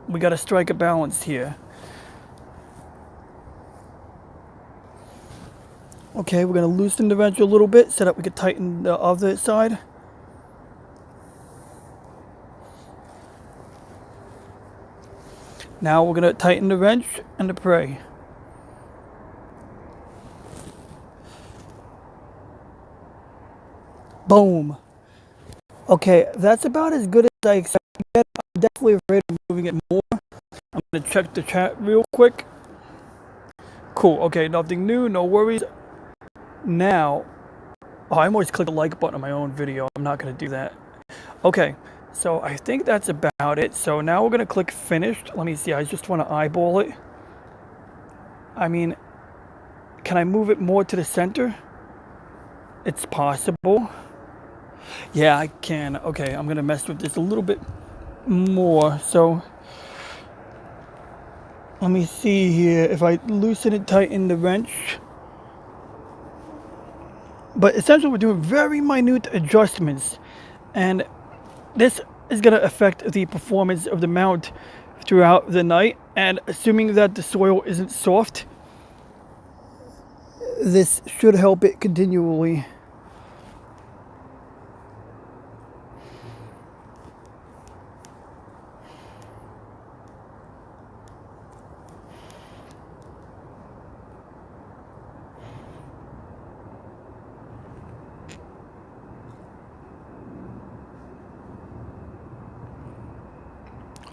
Speaker 1: we got to strike a balance here. Okay, we're going to loosen the wrench a little bit so that we can tighten the other side. Now we're going to tighten the wrench and the prey. Boom. Okay, that's about as good as I expected. I'm definitely afraid of moving it more. I'm going to check the chat real quick. Cool. Okay, nothing new. No worries. Now, I almost clicked the like button on my own video. I'm not going to do that. Okay. So I think that's about it. So now we're going to click finished. Let me see. I just want to eyeball it. I mean, can I move it more to the center? It's possible. Yeah, I can. Okay, I'm going to mess with this a little bit more. So let me see here if I loosen it, tighten the wrench. But essentially we're doing very minute adjustments, and this is going to affect the performance of the mount throughout the night. And assuming that the soil isn't soft, this should help it continually.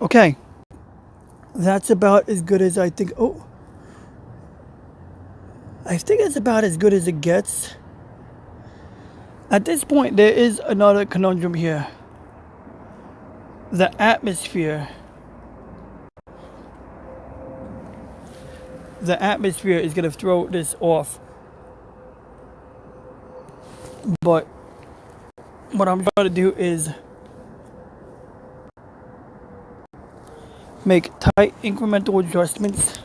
Speaker 1: Okay, that's about as good as I think. Oh, I think it's about as good as it gets. At this point, there is another conundrum here. The atmosphere. The atmosphere is going to throw this off. But what I'm trying to do is make tight incremental adjustments.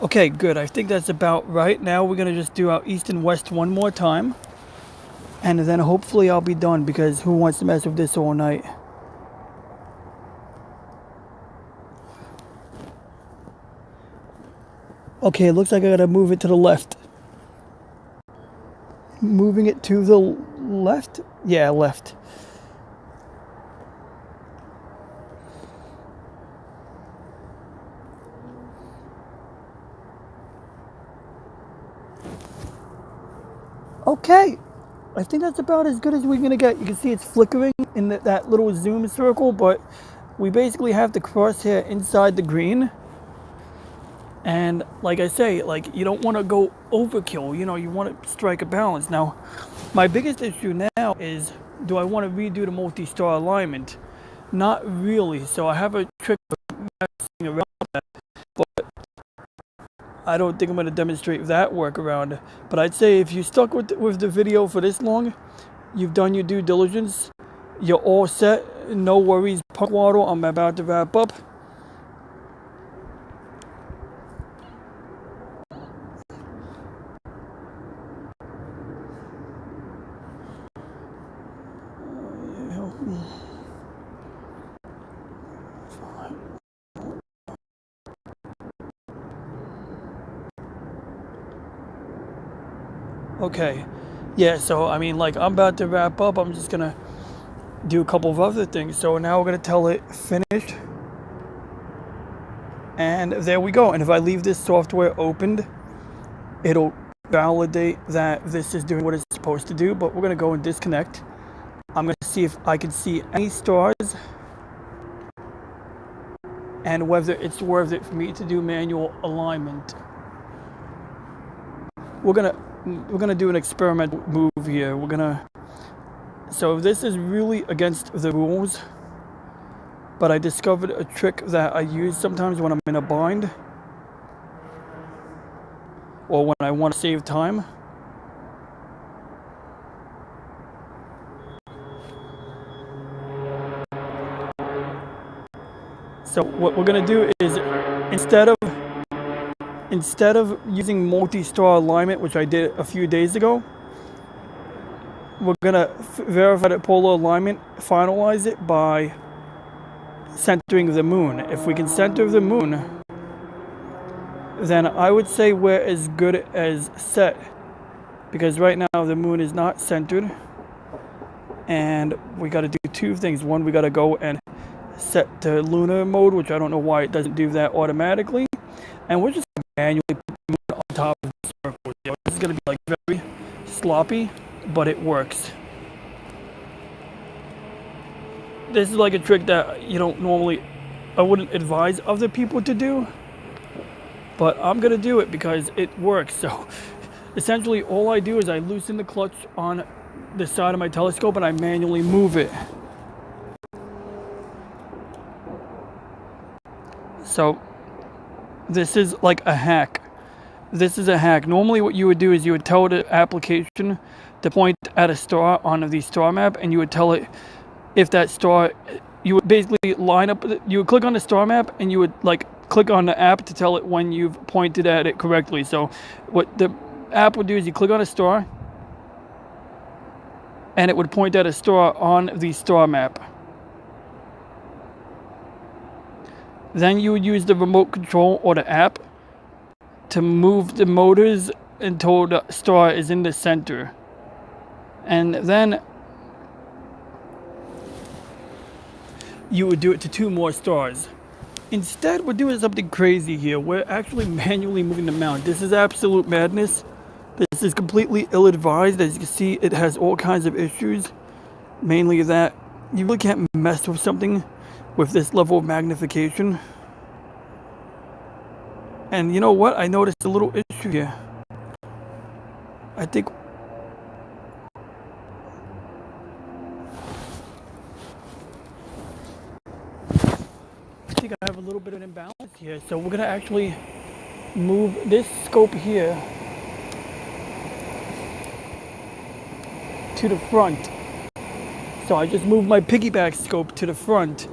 Speaker 1: Okay, good. I think that's about right. Now we're going to just do our east and west one more time. And then hopefully I'll be done, because who wants to mess with this all night? Okay, it looks like I gotta move it to the left. Moving it to the left? Yeah, left. Okay, I think that's about as good as we're gonna get. You can see it's flickering in that little zoom circle, but we basically have the crosshair inside the green. And like I say, like, you don't want to go overkill, you want to strike a balance. Now, my biggest issue now is, do I want to redo the multi-star alignment? Not really. So I have a trick of messing around that, but I don't think I'm going to demonstrate that workaround. But I'd say if you stuck with the video for this long, you've done your due diligence, you're all set, no worries. Punk waddle, I'm about to wrap up. Okay, yeah, so I mean, like, I'm about to wrap up. I'm just gonna do a couple of other things. So now we're gonna tell it finished, and there we go. And if I leave this software opened, it'll validate that this is doing what it's supposed to do. But we're gonna go and disconnect. I'm gonna see if I can see any stars and whether it's worth it for me to do manual alignment. We're gonna do an experimental move here. So this is really against the rules, but I discovered a trick that I use sometimes when I'm in a bind or when I want to save time. So what we're gonna do is, instead of using multi-star alignment, which I did a few days ago, we're gonna verify that polar alignment, finalize it by centering the moon. If we can center the moon, then I would say we're as good as set, because right now the moon is not centered, and we got to do two things. One, we got to go and set to lunar mode, which I don't know why it doesn't do that automatically, and we're just manually put the moon on top of the circle. This is going to be like very sloppy, but it works. This is like a trick that I wouldn't advise other people to do, but I'm gonna do it because it works. So essentially all I do is I loosen the clutch on the side of my telescope and I manually move it. So this is like a hack. this is a hack. Normally what you would do is you would tell the application to point at a star on the star map, and you would tell it if that star, you would basically line up, you would click on the star map, and you would like click on the app to tell it when you've pointed at it correctly. So what the app would do is you click on a star, and it would point at a star on the star map. Then you would use the remote control or the app to move the motors until the star is in the center. And then you would do it to 2 more stars. Instead, we're doing something crazy here. We're actually manually moving the mount. This is absolute madness. This is completely ill-advised. As you can see, it has all kinds of issues. Mainly that you really can't mess with something with this level of magnification. And you know what? I noticed a little issue here. I think I have a little bit of an imbalance here. So we're going to actually move this scope here to the front. So I just moved my piggyback scope to the front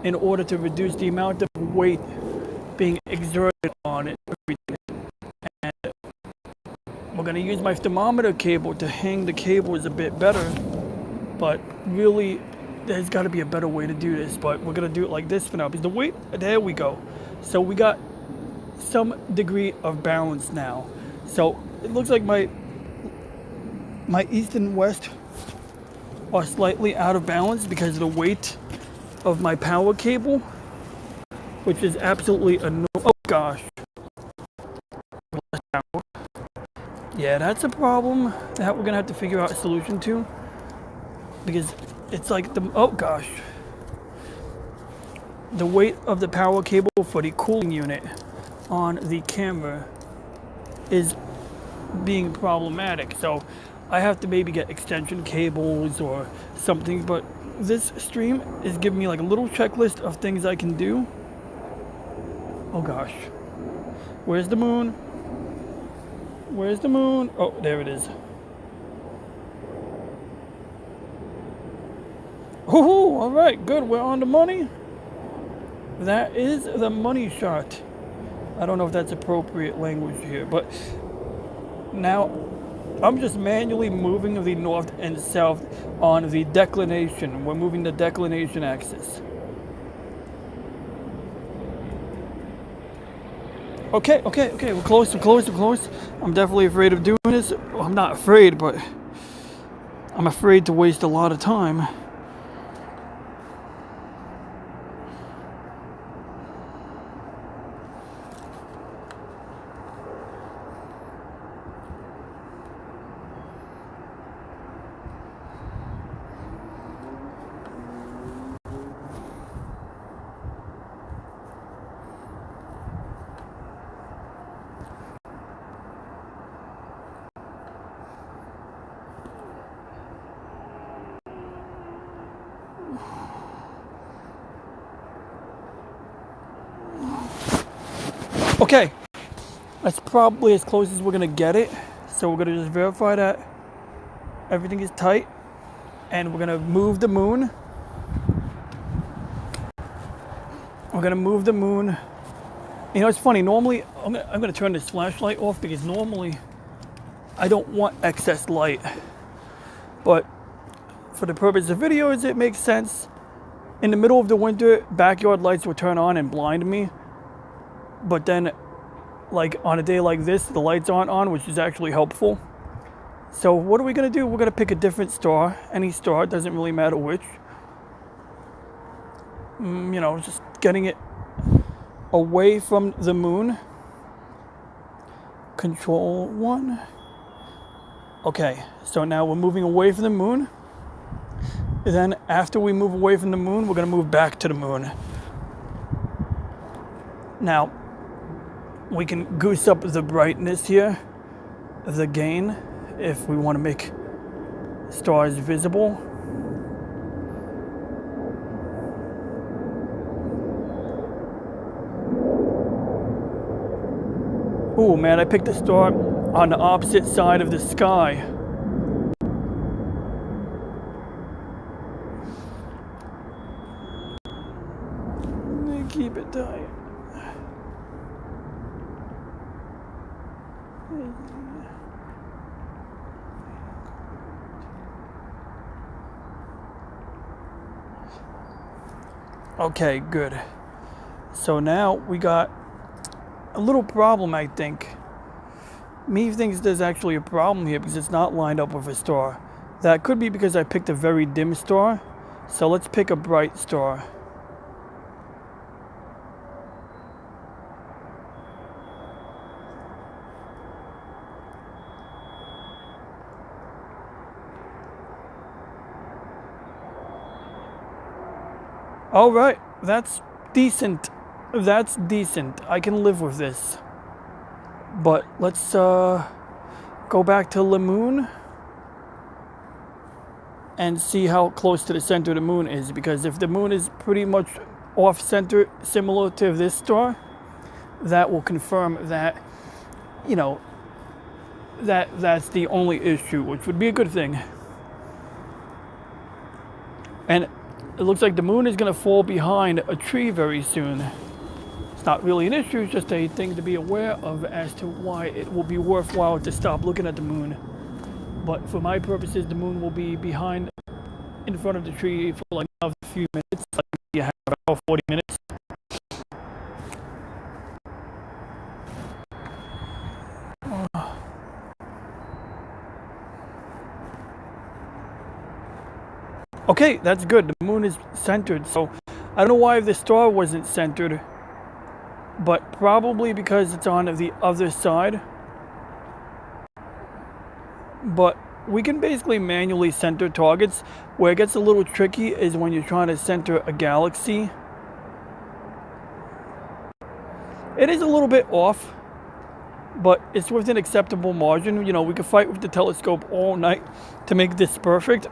Speaker 1: in order to reduce the amount of weight being exerted on it. And we're going to use my thermometer cable to hang the cables a bit better, but really there's got to be a better way to do this, but we're going to do it like this for now because the weight, there we go. So we got some degree of balance now. So it looks like my east and west are slightly out of balance because of the weight of my power cable, which is absolutely annoying. Oh gosh. Yeah, that's a problem that we're gonna have to figure out a solution to, because it's like oh gosh, the weight of the power cable for the cooling unit on the camera is being problematic. So I have to maybe get extension cables or something, but this stream is giving me like a little checklist of things I can do. Oh gosh. Where's the moon? Where's the moon? Oh, there it is. Woohoo! Alright, good. We're on the money. That is the money shot. I don't know if that's appropriate language here, but now I'm just manually moving the north and south on the declination. We're moving the declination axis. Okay, we're close. I'm definitely afraid of doing this. Well, I'm not afraid, but I'm afraid to waste a lot of time. Okay, that's probably as close as we're gonna get it. So we're gonna just verify that everything is tight, and we're gonna move the moon. We're gonna move the moon. You know, it's funny. Normally, I'm gonna turn this flashlight off because normally I don't want excess light. But for the purpose of videos, it makes sense. In the middle of the winter, backyard lights will turn on and blind me. But then, like on a day like this, the lights aren't on, which is actually helpful. So what are we gonna do? We're gonna pick a different star. Any star, doesn't really matter which. You know, just getting it away from the moon. Control 1. Okay, so now we're moving away from the moon. And then after we move away from the moon, we're gonna move back to the moon. Now, we can goose up the brightness here, the gain, if we want to make stars visible. Ooh, man, I picked a star on the opposite side of the sky. Keep it tight. Okay, good. So now we got a little problem, I think. Me thinks there's actually a problem here because it's not lined up with a star. That could be because I picked a very dim star. So let's pick a bright star. All right, that's decent. That's decent. I can live with this. But let's go back to the moon and see how close to the center of the moon is. Because if the moon is pretty much off center, similar to this star, that will confirm that, you know, that's the only issue, which would be a good thing. And it looks like the moon is going to fall behind a tree very soon. It's not really an issue, it's just a thing to be aware of as to why it will be worthwhile to stop looking at the moon. But for my purposes, the moon will be behind, in front of the tree for like a few minutes, like maybe half an hour, 40 minutes. Okay, that's good. The moon is centered, so I don't know why the star wasn't centered, but probably because it's on the other side. But we can basically manually center targets. Where it gets a little tricky is when you're trying to center a galaxy. It is a little bit off, but it's within acceptable margin. You know, we could fight with the telescope all night to make this perfect.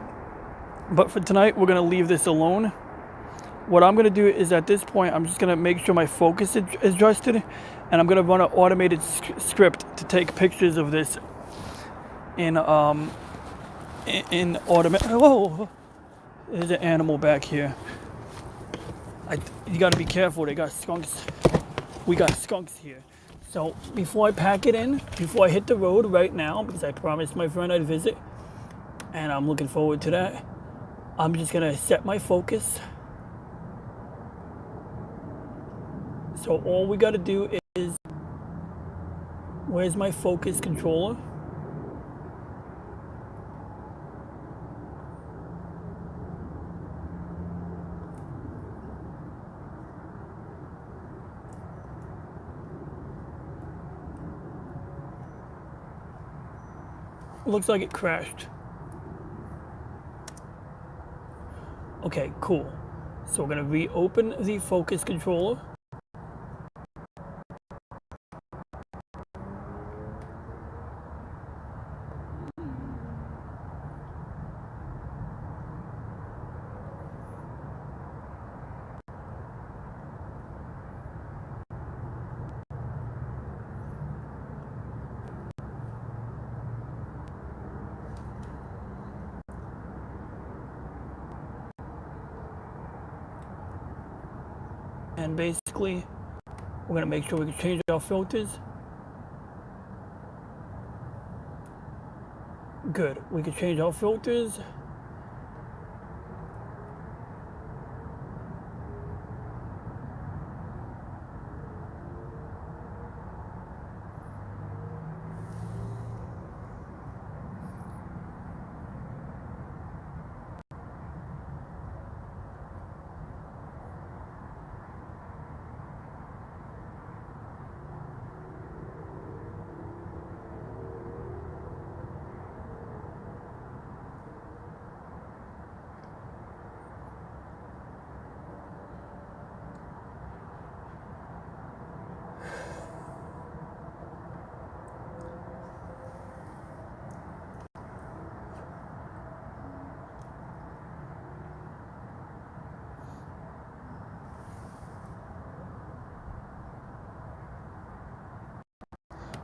Speaker 1: But for tonight, we're going to leave this alone. What I'm going to do is at this point, I'm just going to make sure my focus is adjusted. And I'm going to run an automated script to take pictures of this in automatic. Oh, there's an animal back here. You got to be careful. They got skunks. We got skunks here. So before I pack it in, before I hit the road right now, because I promised my friend I'd visit, and I'm looking forward to that, I'm just going to set my focus. So all we got to do is, where's my focus controller? Looks like it crashed. Okay, cool. So we're going to reopen the focus controller. And basically, we're going to make sure we can change our filters. Good. We can change our filters.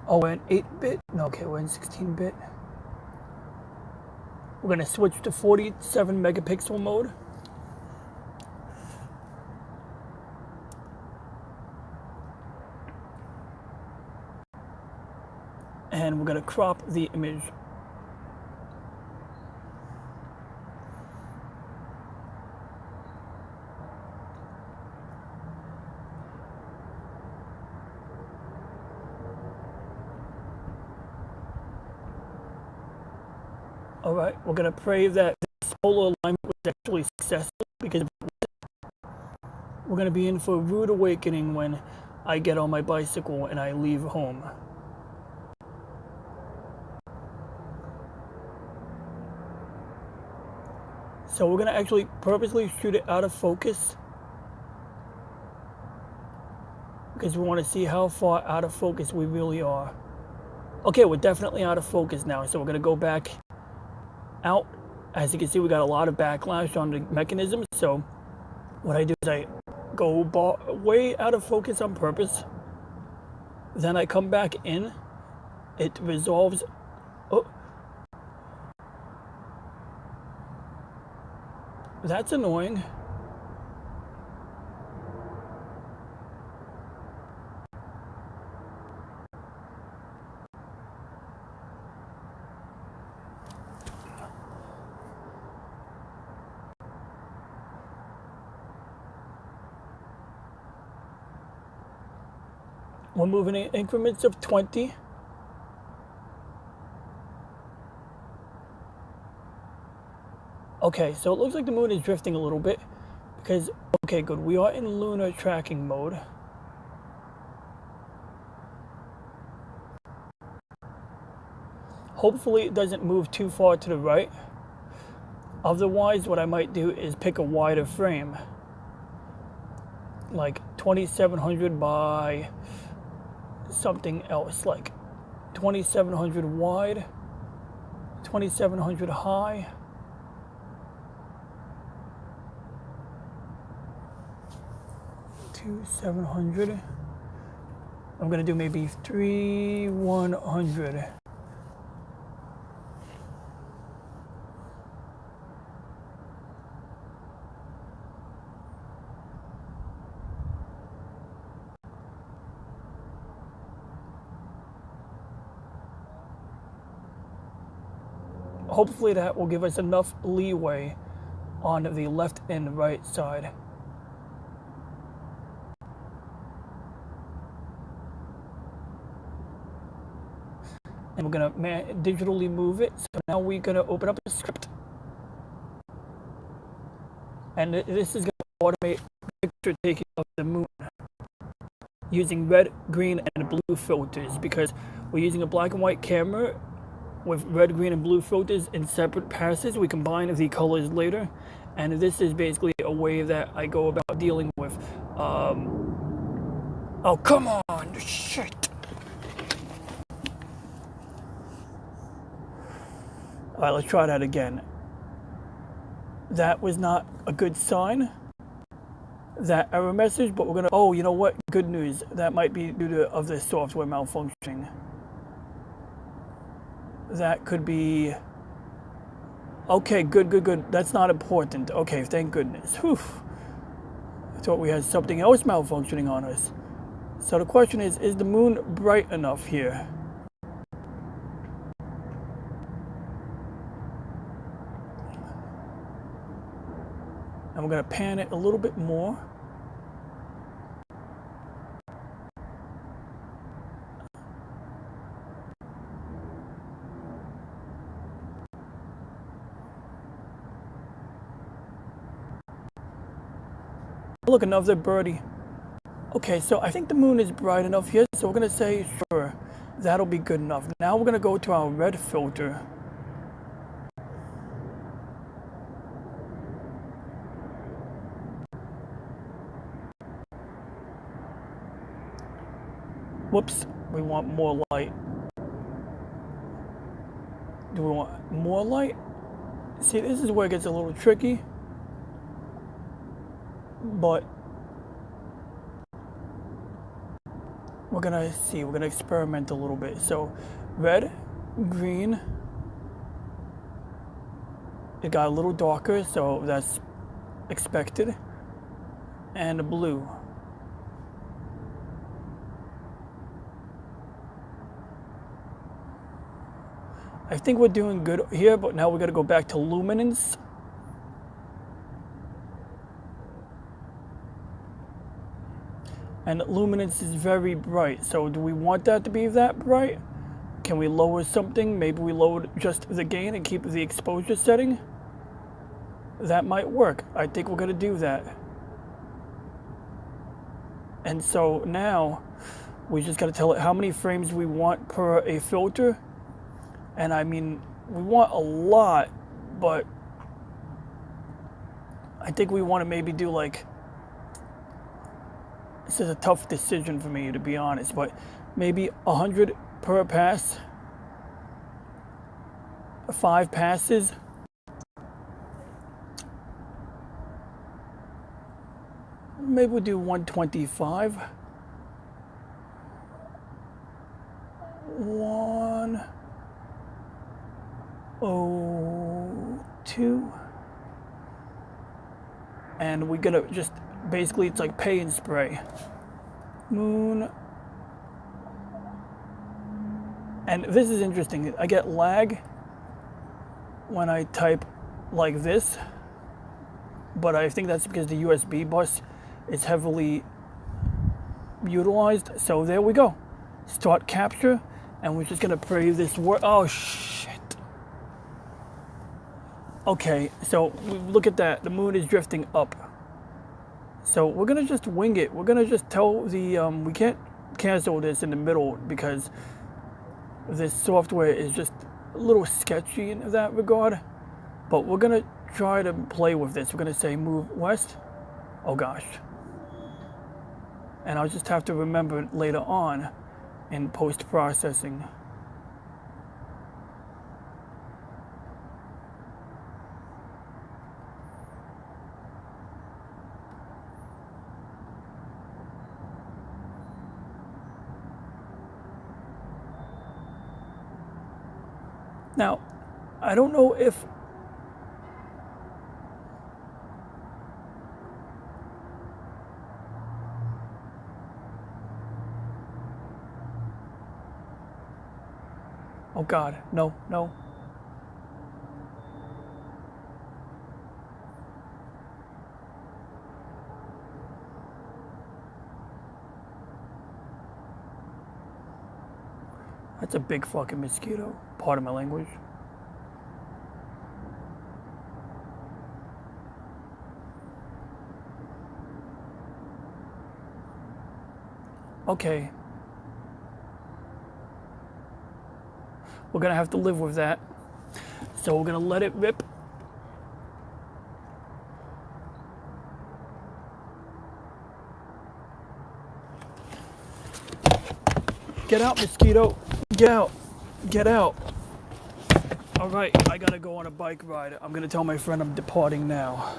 Speaker 1: Oh, we're in 8-bit? No, okay, we're in 16-bit. We're going to switch to 47 megapixel mode. And we're going to crop the image. Alright, we're going to pray that the solar alignment was actually successful, because we're going to be in for a rude awakening when I get on my bicycle and I leave home. So we're going to actually purposely shoot it out of focus, because we want to see how far out of focus we really are. Okay, we're definitely out of focus now, so we're going to go back out. As you can see, we got a lot of backlash on the mechanism, so what I do is I go way out of focus on purpose, then I come back in, it resolves. Oh, that's annoying. We're moving in increments of 20. Okay, so it looks like the moon is drifting a little bit, because, okay, good, we are in lunar tracking mode. Hopefully it doesn't move too far to the right. Otherwise, what I might do is pick a wider frame, like 2700 by something else, like 2700 wide, 2700 high. To 700. I'm gonna do maybe 3100. Hopefully that will give us enough leeway on the left and right side. And we're gonna digitally move it. So now we're gonna open up a script, and this is gonna automate picture taking of the moon using red, green, and blue filters, because we're using a black and white camera with red, green, and blue filters in separate passes. We combine the colors later, and this is basically a way that I go about dealing with. Oh, come on, shit. All right, let's try that again. That was not a good sign, that error message, but we're gonna, oh, you know what? Good news. That might be due to the software malfunctioning. That could be, okay, good. That's not important. Okay, thank goodness. Whew. I thought we had something else malfunctioning on us. So the question is the moon bright enough here? And we're going to pan it a little bit more. Look, another birdie. Okay, so I think the moon is bright enough here, so we're going to say, sure, that'll be good enough. Now we're going to go to our red filter. Whoops, we want more light. Do we want more light? See, this is where it gets a little tricky. But we're gonna see, we're gonna experiment a little bit. So red, green, it got a little darker, so that's expected, and blue. I think we're doing good here, but now we gotta go back to luminance. And luminance is very bright, so do we want that to be that bright? Can we lower something? Maybe we lower just the gain and keep the exposure setting? That might work. I think we're gonna do that. And so now we just gotta tell it how many frames we want per a filter. And I mean, we want a lot, but I think we want to maybe do like, this is a tough decision for me to be honest, but maybe 100 per pass, 5 passes. Maybe we'll do 125. 102. And we're gonna just, basically it's like pay and spray. Moon. And this is interesting. I get lag when I type like this, but I think that's because the USB bus is heavily utilized. So there we go. Start capture, and we're just gonna pray this word. Oh shit. Okay, so look at that. The moon is drifting up. So we're gonna just wing it. We're gonna just tell the we can't cancel this in the middle because this software is just a little sketchy in that regard. But we're gonna try to play with this. We're gonna say move west. Oh gosh. And I'll just have to remember it later on in post-processing. Now, I don't know if oh God, no, no. That's a big fucking mosquito. Pardon my language. Okay. We're gonna have to live with that. So we're gonna let it rip. Get out, mosquito. Get out. Get out. All right, I gotta go on a bike ride. I'm gonna tell my friend I'm departing now.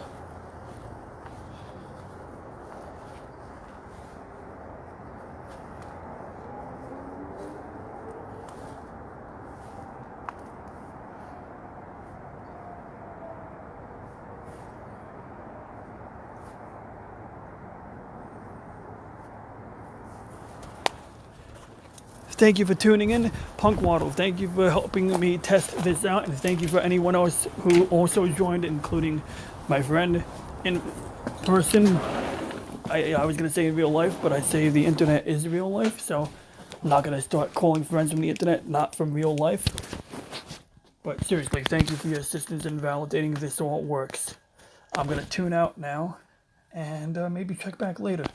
Speaker 1: Thank you for tuning in, Punk Waddle. Thank you for helping me test this out, and thank you for anyone else who also joined, including my friend in person. I was gonna say in real life, but I say the internet is real life, so I'm not gonna start calling friends from the internet, not from real life. But seriously, thank you for your assistance in validating this all works. I'm gonna tune out now, and maybe check back later.